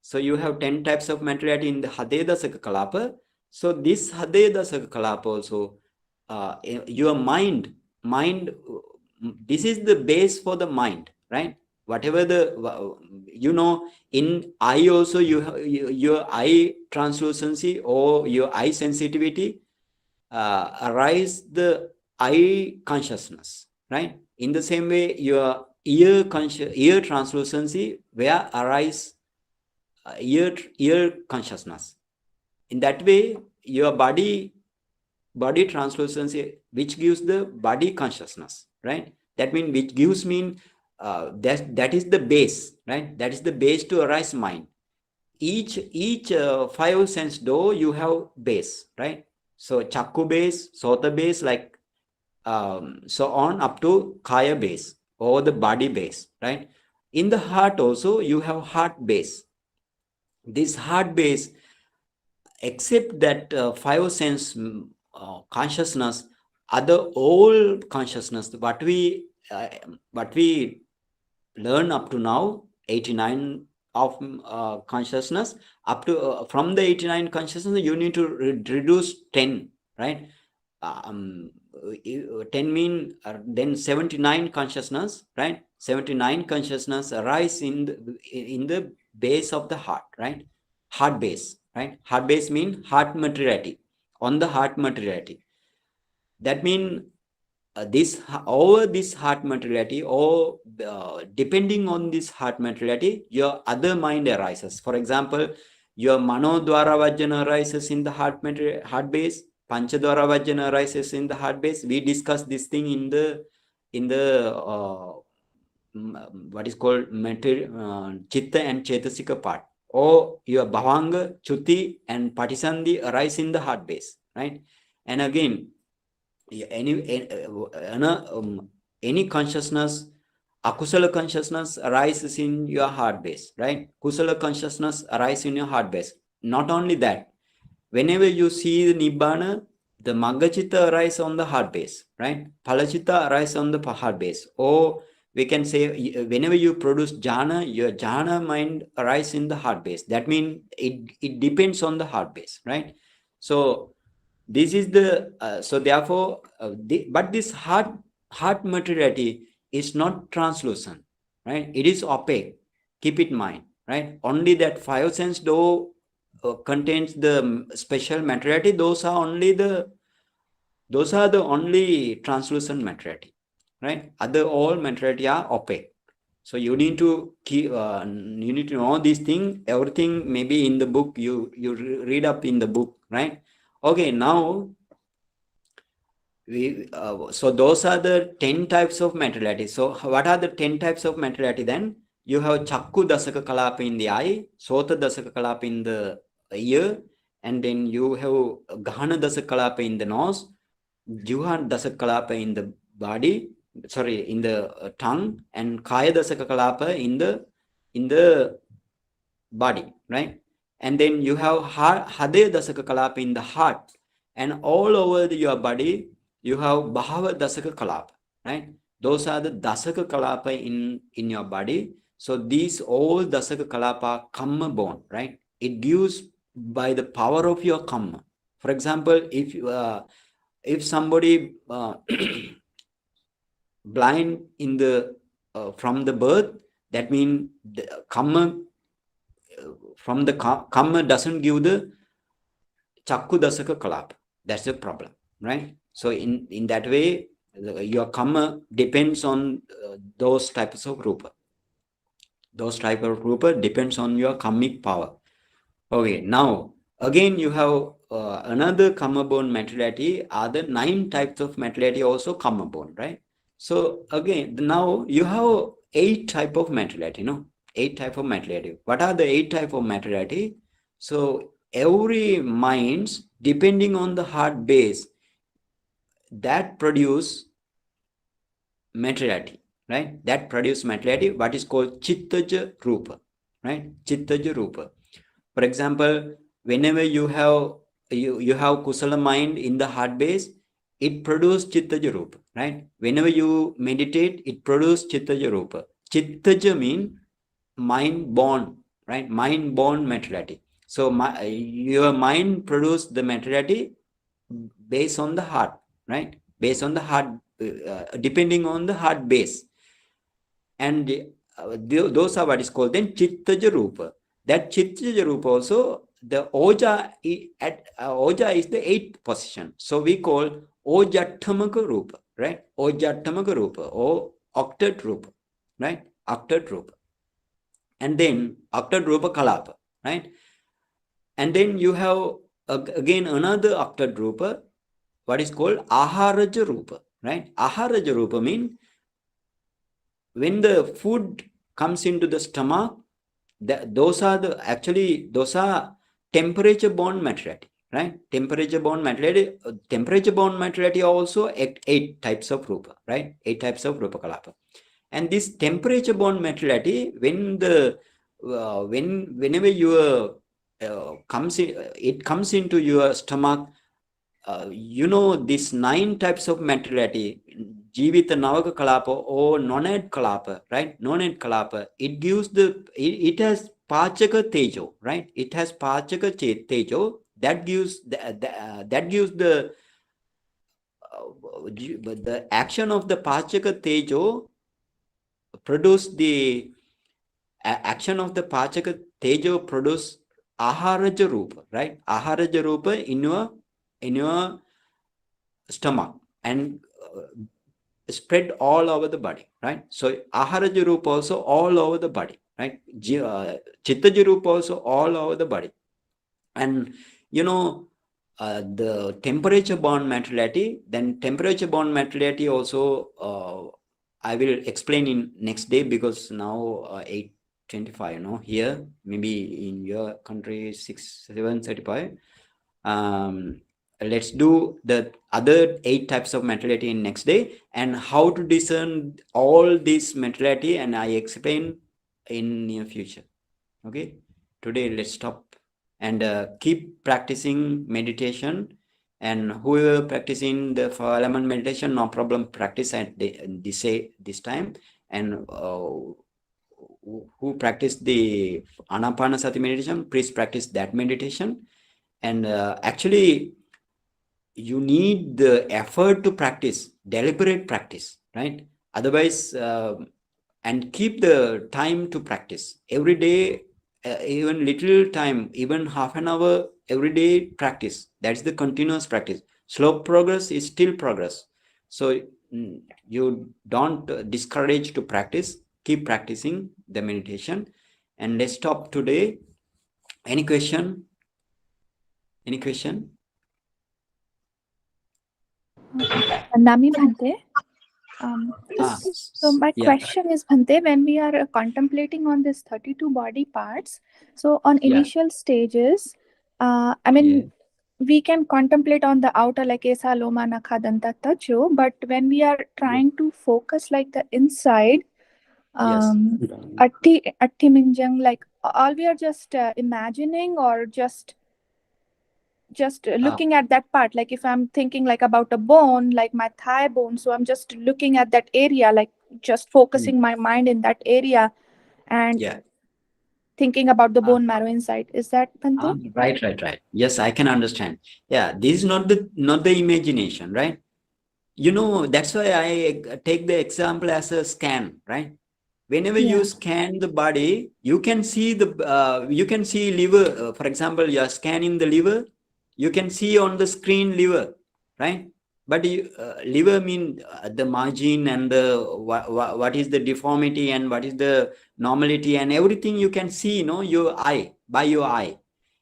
So you have 10 types of materiality in the Hadayaṃ Dasaka Kalapa. So this Hadayaṃ Dasaka Kalapa also, your mind, this is the base for the mind, right? Whatever the, in eye also, you have your eye translucency or your eye sensitivity, arise the eye consciousness, right? In the same way, your ear translucency, where arise ear consciousness. In that way, your body translucency, which gives the body consciousness, right? That means which gives that is the base, right? That is the base to arise mind. Each 5 sense door, you have base, right? So chakku base, sota base, like so on up to kaya base or the body base, right? In the heart also, you have heart base. This heart base, except that 5 sense consciousness, other all consciousness, what we learn up to now, 89 of consciousness, up to from the 89 consciousness, you need to reduce 10, right? 10 mean then 79 consciousness, right? 79 consciousness arise in the base of the heart, right? Heart base, right? Heart base mean heart materiality, on the heart materiality. That mean this heart materiality, or depending on this heart materiality, your other mind arises. For example, your mano dwara vajjana arises in the heart base. Pancha dwara vajjana arises in the heart base. We discussed this thing in the what is called chitta and chetasika part. Or your bhavanga, chuti, and patisandhi arise in the heart base, right? And again, any consciousness, akusala consciousness arises in your heart base, right? Kusala consciousness arises in your heart base. Not only that, whenever you see the nibbana, the maggachitta arises on the heart base, right? Palachitta arises on the heart base. Or we can say, whenever you produce jhana, your jhana mind arises in the heart base. That means it depends on the heart base, right? So this is the so therefore, but this heart materiality is not translucent, right? It is opaque. Keep it in mind, right? Only that 5 sense door contains the special materiality. Those are the only translucent materiality, right? Other all materiality are opaque. So you need to keep, you need to know these things. Everything maybe in the book, you read up in the book, right? Okay, now so those are the 10 types of materiality. So what are the 10 types of materiality then? You have chakku dasaka kalapa in the eye, sota dasaka kalapa in the ear, and then you have ghana dasaka kalapa in the nose, jivha dasaka kalapa in the body, in the tongue, and kaya dasaka kalapa in the body, right? And then you have Hadayaṃ Dasaka Kalapa in the heart, and all over your body you have Bhava Dasaka Kalapa, right? Those are the Dasaka Kalapa in your body. So these all Dasaka Kalapa kamma born, right? It gives by the power of your kamma. For example, if somebody blind in the from the birth, That means the kamma, from the kamma doesn't give the chakku dasaka kalapa. That's the problem, right? So in that way, your kamma depends on those types of rupa. Those type of rupa depends on your kammic power. Okay, now again you have another kamma born materiality. Other 9 types of materiality also kamma born, right? So again, now you have 8 type of materiality, 8 type of materiality. What are the 8 type of materiality? So every minds, depending on the heart base, that produce materiality, right? That produce materiality, what is called chittaja rupa, right? Chittaja rupa. For example, whenever you have kusala mind in the heart base, it produces chittaja rupa, right? Whenever you meditate, it produces chittaja rupa. Chittaja mean mind born, right? Mind born materiality. So your mind produce the materiality based on the heart, right? Based on the heart, depending on the heart base. And those are what is called then chittaja rupa. That chittaja rupa also, the oja oja is the 8th position. So we call ojattamaka rupa, right? Ojattamaka rupa or octet rupa, right? Octet rupa. And then octet rupa kalapa, right? And then you have again another octet rupa, what is called aharaja rupa, right? Aharaja rupa means when the food comes into the stomach, those are temperature borne materiality, right? Temperature borne materiality also 8 types of rupa, right? 8 types of rupa kalapa. And this temperature borne materiality, whenever you it comes into your stomach, these 9 types of materiality, jivita navaka kalapa or nonad kalapa, right? Nonad kalapa, it has pachaka tejo, right? It has pachaka tejo that gives the action of the pachaka tejo produce the action of the pachaka tejo produce aharaja rupa, right? Aharaja rupa in your stomach and spread all over the body, right? So aharaja rupa also all over the body, right? Chittaja rupa also all over the body. And the temperature borne materiality, then temperature borne materiality also I will explain in next day, because now 8:25, here maybe in your country 7:35. Let's do the other 8 types of materiality in next day, and how to discern all this materiality, and I explain in near future. Okay, today let's stop and keep practicing meditation. And whoever practicing the 4 element meditation, no problem, practice at this time. And who practice the anapanasati meditation, please practice that meditation. And actually you need the effort to practice, deliberate practice, right? Otherwise, and keep the time to practice every day, even little time, even half an hour every day practice. That's the continuous practice. Slow progress is still progress. So you don't discourage to practice, keep practicing the meditation. And let's stop today. Any question? Any question? Nami Bhante. So my Yeah. question is, Bhante, when we are contemplating on this 32 body parts, so on initial stages, we can contemplate on the outer like Kesā, lomā, nakhā, dantā, tacho, but when we are trying to focus like the inside, aṭṭhi, atthiminjaṃ, like all we are just imagining or just looking at that part. Like if I'm thinking like about a bone, like my thigh bone, so I'm just looking at that area, like just focusing my mind in that area and thinking about the bone marrow inside. Is that Bhante? Right. Yes, I can understand. Yeah, this is not the imagination, right? That's why I take the example as a scan, right? Whenever you scan the body, you can see liver. For example, you are scanning the liver, you can see on the screen liver, right? But liver mean the margin and the what is the deformity and what is the normality and everything you can see, your eye, by your eye.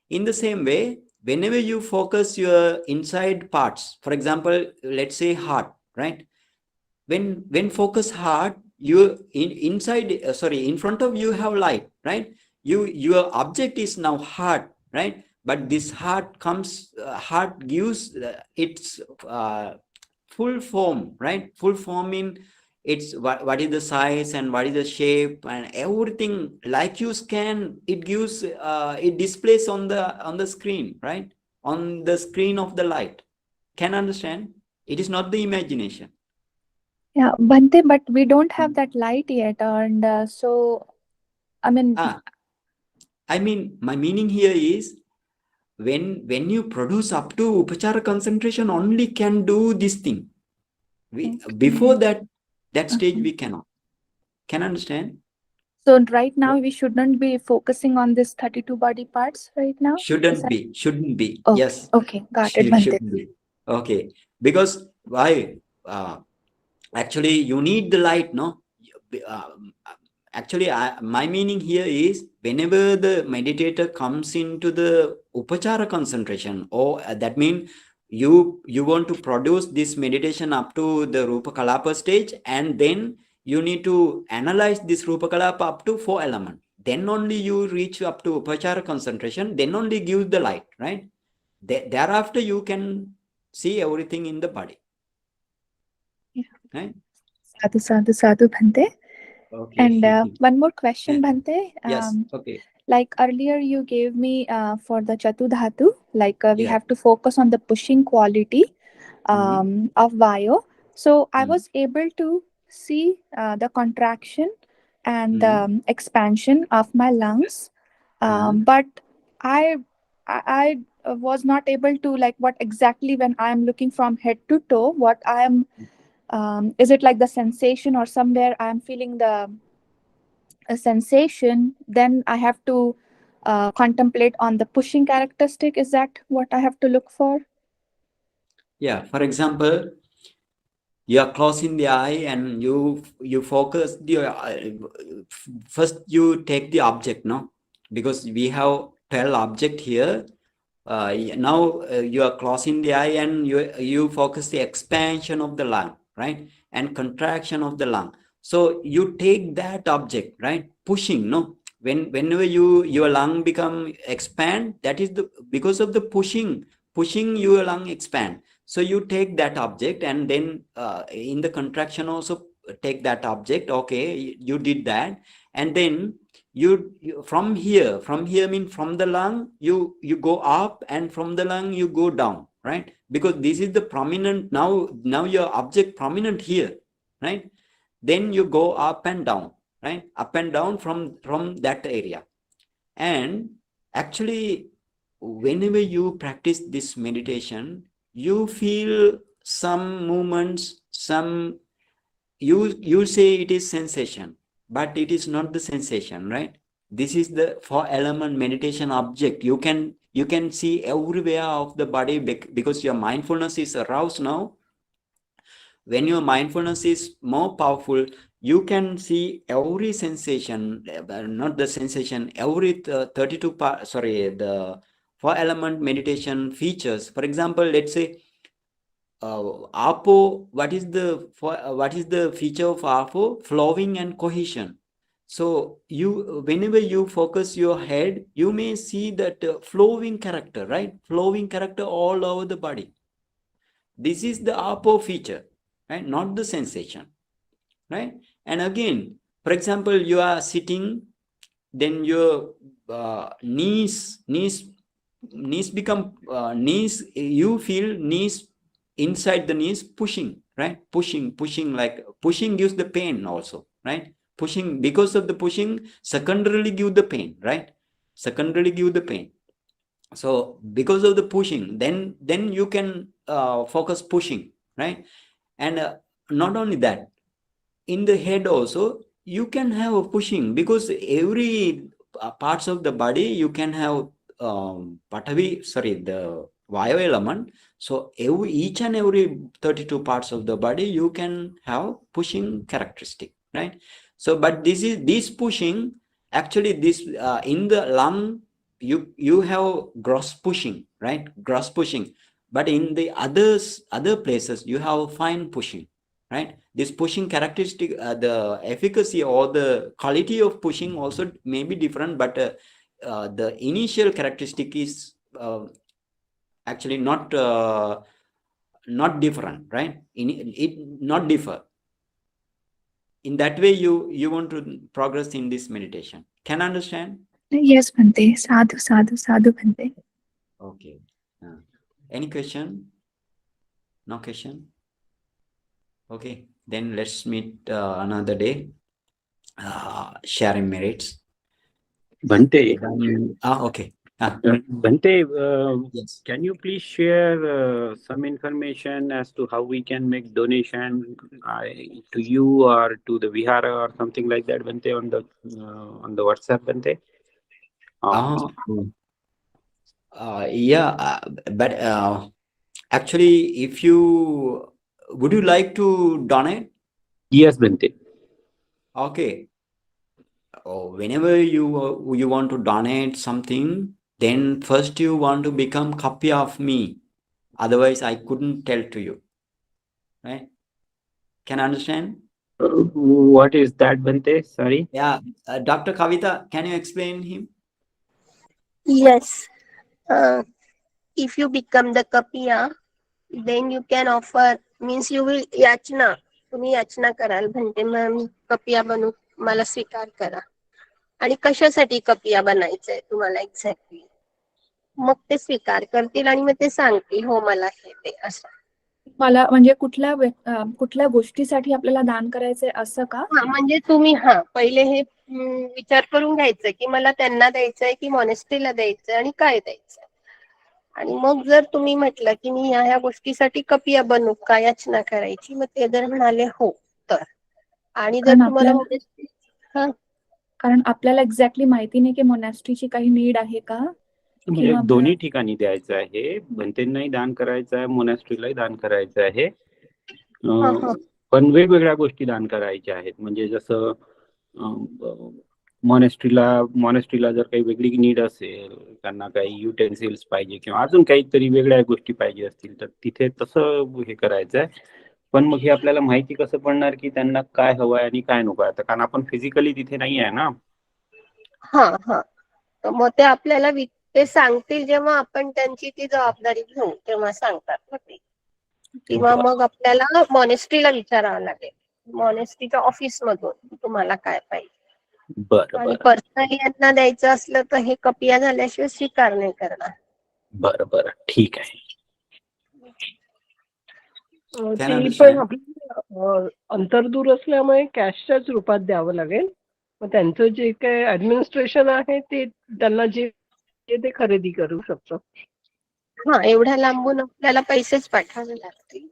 In the same way, whenever you focus your inside parts, for example, let's say heart, right? When focus heart, you in front of you have light, right? Your object is now heart, right? But this heart gives its full form, right? Full form in it's what is the size and what is the shape and everything. Like you scan, it gives it displays on the screen, right? On the screen of the light. Can understand? It is not the imagination. Yeah, Bhante, but we don't have that light yet, and so I mean, my meaning here is when you produce up to upachara concentration, only can do this thing. Before that stage we cannot. Can understand? So right now we shouldn't be focusing on this 32 body parts right now. Shouldn't be. Okay. Yes. Okay, got it, Bhante. Shouldn't be. Okay, because why? Actually, you need the light, no? Actually, my meaning here is whenever the meditator comes into the upachara concentration, or that means you want to produce this meditation up to the rupa kalapa stage, and then you need to analyze this rupa kalapa up to 4 elements. Then only you reach up to upachara concentration, then only give the light, right? Thereafter you can see everything in the body. Yeah. Right? Sadhu, Bhante. Okay. And one more question, Bhante. Yes. Okay. Like earlier you gave me for the Chatudhatu, like we have to focus on the pushing quality of Vayu. So I was able to see the contraction and the expansion of my lungs. But I was not able to, like, what exactly when I am looking from head to toe, what I am, is it like the sensation or somewhere I am feeling a sensation, then I have to contemplate on the pushing characteristic. Is that what I have to look for? Yeah, for example, you are closing the eye and you focus first you take the object, no? Because we have 12 object here. Now you are closing the eye and you focus the expansion of the lung, right? And contraction of the lung. So you take that object, right? Pushing, no? Whenever your lung become expand, that is because of the pushing your lung expand. So you take that object and then in the contraction also take that object. Okay, you did that, and then you from here mean from the lung you go up, and from the lung you go down, right? Because this is the prominent, now your object prominent here, right? Then you go up and down, right? Up and down from that area. And actually whenever you practice this meditation, you feel some movements, you say it is sensation, but it is not the sensation, right? This is the 4 element meditation object. You can see everywhere of the body because your mindfulness is aroused now. When your mindfulness is more powerful, you can see every sensation, not the sensation, every 32 part, the 4 element meditation features. For example, let's say Apo, what is the feature of Apo? Flowing and cohesion. So whenever you focus your head, you may see that flowing character, right? Flowing character all over the body. This is the Apo feature, right? Not the sensation, right? And again, for example, you are sitting, then your knees become knees. You feel knees inside the knees pushing, right? Pushing, like pushing gives the pain also, right? Pushing, because of the pushing, secondarily give the pain, right? Secondarily give the pain. So because of the pushing, then you can focus pushing, right? And not only that, in the head also, you can have a pushing, because every parts of the body you can have the vayu element. So each and every 32 parts of the body you can have pushing characteristic, right? So but this pushing, actually this in the lung you have gross pushing, right? Gross pushing. But in the other places you have fine pushing, right? This pushing characteristic, the efficacy or the quality of pushing also may be different, but the initial characteristic is actually not different, right? It not differ. In that way, you want to progress in this meditation. Can understand? Yes, Bhante. Sadhu, sadhu, sadhu, Bhante. Okay. Any question? No question? Okay. Then let's meet another day. Sharing merits. Bhante. Okay. Bhante, Yes. can you please share some information as to how we can make donation to you or to the Vihara or something like that, Bhante, on the WhatsApp, Bhante? Yeah, but actually, if you would you like to donate? Yes, Bhante. Okay. Whenever you want to donate something, then first you want to become copy of me. Otherwise, I couldn't tell to you. Right? Can understand? What is that, Bhante? Sorry. Yeah. Dr. Kavita, can you explain him? Yes. If you become the kapiya, then you can offer, means you will yachna. तुम्ही याचना कराल, म्हणते मग मी कपिया बनू, मला स्वीकार करा. आणि कशासाठी कपिया बनायचंय तुम्हाला एक्झॅक्टली, मग ते स्वीकार करतील आणि मग ते सांगतील हो मला हे ते असं. मला म्हणजे कुठल्या गोष्टीसाठी आपल्याला दान करायचंय असं का? म्हणजे तुम्ही पहिले हे विचार करून घ्यायचं की मला त्यांना द्यायचंय की मॉनेस्ट्रीला द्यायचंय आणि काय द्यायचंय. आणि मग जर तुम्ही म्हटलं की मी ह्या गोष्टीसाठी कपिया बनू का, याचना करायची, मग ते जर म्हणाले हो तर. आणि जर तुम्हाला कारण आपल्याला एक्झॅक्टली माहिती नाही की मोनॅस्ट्रीची काही नीड आहे का, म्हणजे दोन्ही ठिकाणी द्यायचं आहे. भंतेंनाही दान करायचं आहे, मोनॅस्ट्रीलाही दान करायचं आहे. पण वेगवेगळ्या गोष्टी दान करायच्या आहेत. म्हणजे जसं मॉनेस्ट्रीला जर काही वेगळी नीड असेल, त्यांना काही युटेन्सिल्स पाहिजे किंवा अजून काहीतरी वेगळ्या गोष्टी पाहिजे असतील, तर तिथे तसं हे करायचं आहे. पण मग हे आपल्याला माहिती कसं पडणार की त्यांना काय हवंय आणि काय नको आहे, कारण आपण फिजिकली तिथे नाही आहे ना. तर मग ते आपल्याला ते सांगतील जेव्हा आपण त्यांची ती जबाबदारी घेऊ तेव्हा सांगतात ना ते. किंवा मग आपल्याला मॉनेस्ट्रीला विचारावं लागेल, मॉनेस्ट्रीच्या ऑफिस मधून तुम्हाला काय पाहिजे. आणि पर्सनली यांना द्यायचं असलं तर हे कपिया झाल्याशिवाय स्वीकार नाही करणार. बरं ठीक आहे. ती पण आपली अंतर्दूर असल्यामुळे कॅशच्याच रूपात द्यावं लागेल. मग त्यांचं जे काही ऍडमिनिस्ट्रेशन आहे ते त्यांना जे ते खरेदी करू शकतो. एवढ्या लांबून आपल्याला पैसेच पाठवावे लागतील.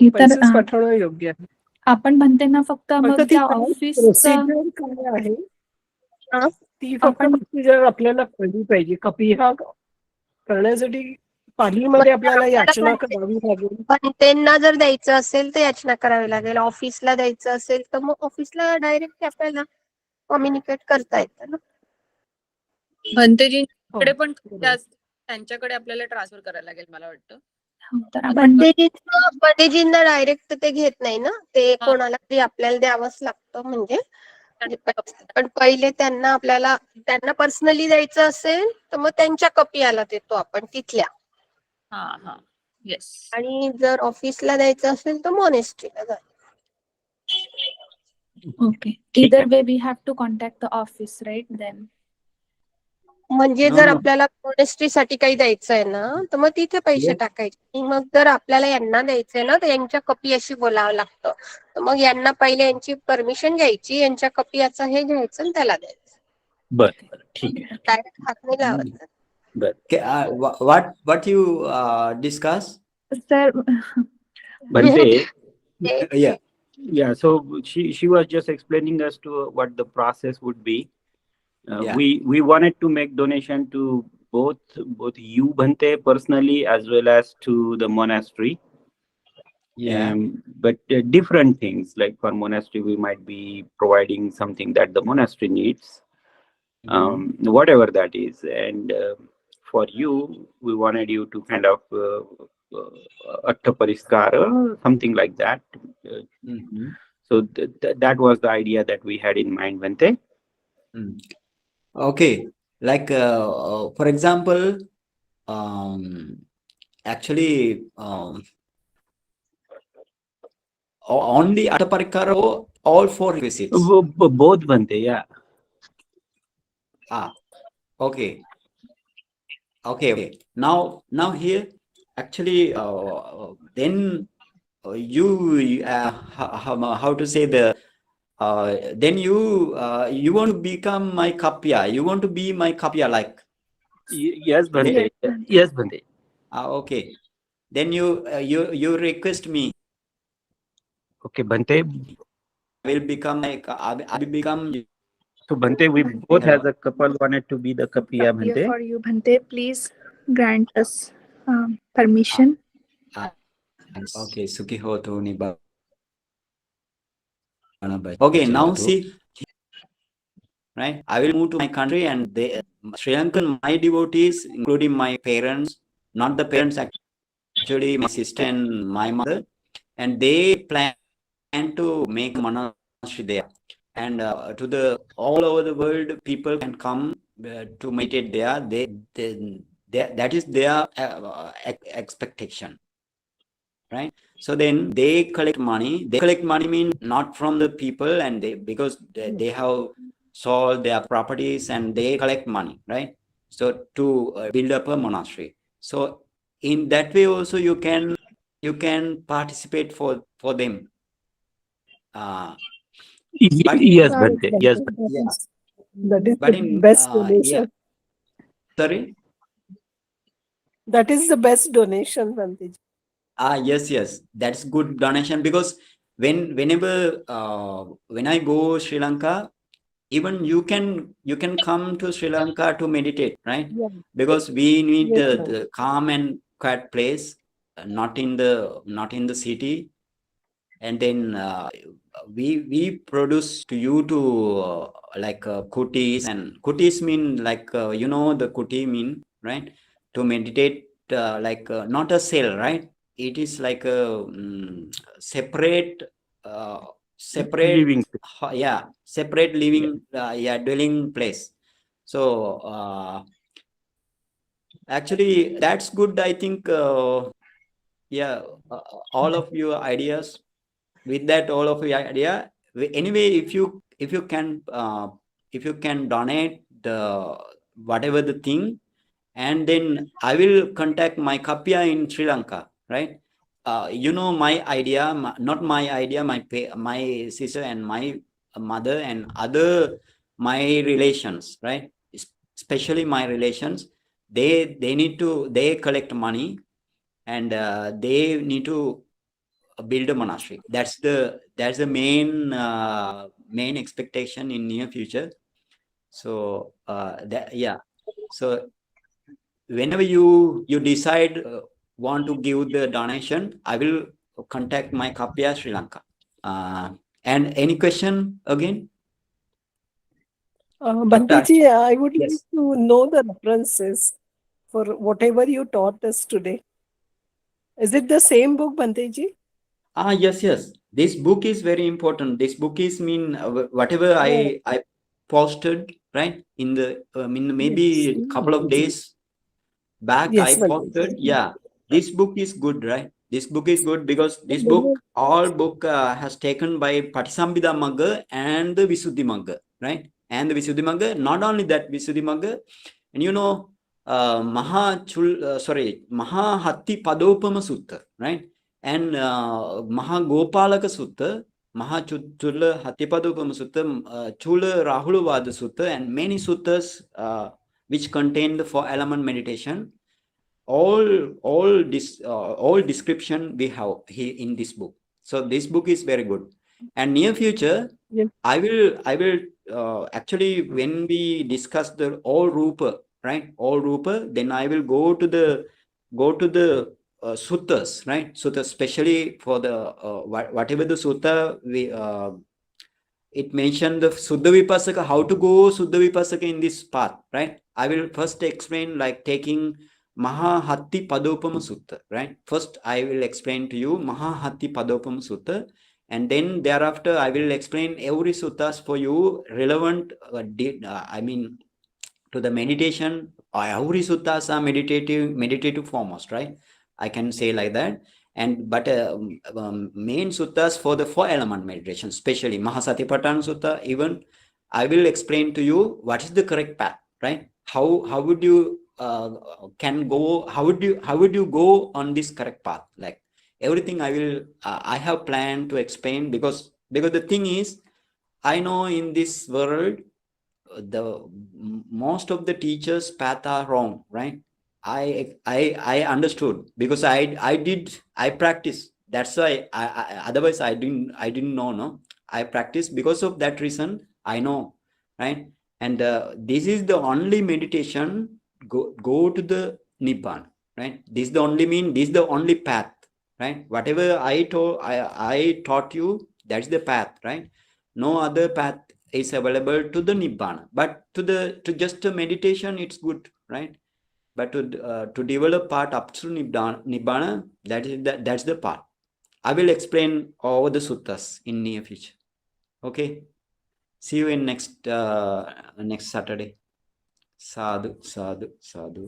पैसेच पाठवणं योग्य आहे. आपण म्हणतेना फक्त मग त्या प्रोसिजर काय आहे ती फक्त प्रोसिजर आपल्याला कळली पाहिजे. कपिया करण्यासाठी पालीमध्ये आपल्याला याचना करावी लागेल. पण त्यांना जर द्यायचं असेल तर याचना करावी लागेल. ऑफिसला द्यायचं असेल तर मग ऑफिसला डायरेक्ट आपल्याला कम्युनिकेट करता येतं ना. भंतेजींकडे पण त्यांच्याकडे आपल्याला ट्रान्सफर करायला लागेल मला वाटतं. भंतेजींना डायरेक्ट ते घेत नाही ना, ते कोणाला तरी आपल्याला द्यावंच लागतं. म्हणजे पण पहिले त्यांना पर्सनली द्यायचं असेल तर मग त्यांच्या कपियाला देतो आपण तिथल्या. आणि जर ऑफिसला द्यायचं असेल तर मॉनेस्ट्रीला जातो. Okay, either way we have to contact the office, right? Then म्हणजे जर आपल्याला मॉनेस्ट्रीसाठी काही द्यायचं आहे ना तर मग तिथे पैसे टाकायचे. मग जर आपल्याला यांना द्यायचंय ना तर यांच्या कपियाशी बोलावं लागतं. तर मग यांना पहिले यांची परमिशन घ्यायची, यांच्या कपियाचं हे घ्यायचं आणि त्याला द्यायचं. बरं ठीक आहे. डायरेक्ट हात नाही लावायचा. What you discuss? Sir, Bhante, Yeah, so she was just explaining us to what the process would be. Yeah. We wanted to make donation to both you Bhante personally as well as to the monastery. Yeah. But different things, like for monastery we might be providing something that the monastery needs, whatever that is, and for you we wanted you to kind of aṭṭhi, something like that. So that was the idea that we had in mind, Bhante. Okay, like for example, actually only aṭṭhi or all 4 requisites? Both, Bhante, yeah. Okay. Now here, actually, then you how to say the then you want to become my kapya. You want to be my kapya, like. Yes, Bhante. Yes, Bhante. Okay. Then you request me. Okay, Bhante. I will become. So Bhante, we both as a couple wanted to be the kapya, Bhante. For you, Bhante, please grant us permission. Okay, Sukhi hotu nibbana. Okay, now see, right? I will move to my country, and Sri Lankan, my devotees, including my parents, not the parents, actually my sister and my mother, and they plan to make a monastery there. And to the all over the world, people can come to meditate there. That is their expectation, right? So then they collect money. They collect money mean not from the people, and because they have sold their properties and they collect money, right? So to build up a monastery. So in that way also you can participate for them. Yes, Bhante. Yes. That is the best donation. Sorry? That is the best donation, Bhante. Yes, that's good donation, because whenever when I go Sri Lanka, even you can come to Sri Lanka to meditate, right? Yeah. Because we need Yes, the calm and quiet place, not in the city. And then we produce to you to like kutis, and kutis mean like the kuti mean, right? To meditate, like not a cell, right? It is like a separate Living. separate living dwelling place. So actually that's good, I think. All of your ideas, with that all of your idea, anyway, if you can donate the whatever the thing, and then I will contact my kapya in Sri Lanka, right? My idea, not my idea, my sister and my mother and other my relations, right? Especially my relations, they collect money, and they need to build a monastery. That's the main expectation in near future. So so whenever you decide want to give the donation, I will contact my kapya Sri Lanka. And any question again? Bhanteji, I would like to know the references for whatever you taught us today. Is it the same book, Bhanteji? Yes. This book is very important. This book is whatever I posted, right? In the maybe couple of days back, I posted. Yeah, this book is good, right? This book is good because this book has taken by Pattisambhidhamma and the Visuddhimagga, right? And the Visuddhimagga, not only that Visuddhimagga, and Maha Hatti Padopama Sutta, right? And Maha Gopalaka Sutta, Maha Chula Hattipadopama Sutta, Chula Rahulavada Sutta, and many suttas which contain the 4 element meditation. All description we have here in this book. So this book is very good. And near future, Yes. I will actually, when we discuss the all rupa, right? All rupa, then I will go to the suttas, right? Sutta, especially for the whatever the sutta we it mentioned the Suddha Vipassaka, how to go Suddha Vipassaka in this path, right? I will first explain like taking Mahahatti Padopama Sutta, right? First, I will explain to you Mahahatti Padopama Sutta, and then thereafter, I will explain every suttas for you relevant, I mean, to the meditation. Every suttas are meditative foremost, right? I can say like that. And but main suttas for the 4-element meditation, especially Mahasatipatthana Sutta, even I will explain to you what is the correct path, right? How would you can go? How would you go on this correct path? Like everything, I have planned to explain, because the thing is, I know in this world the most of the teachers' path are wrong, right? I understood, because I practiced. That's why otherwise I didn't know. No, I practiced. Because of that reason, I know, right? And this is the only meditation. Go to the Nibbana, right? This is the only path, right? Whatever I taught you, that's the path, right? No other path is available to the Nibbana. But to just a meditation, it's good, right? But to develop part up to Nibbana, that's the part. I will explain all the suttas in near future. Okay. See you in next Saturday. Sadhu, sadhu, sadhu.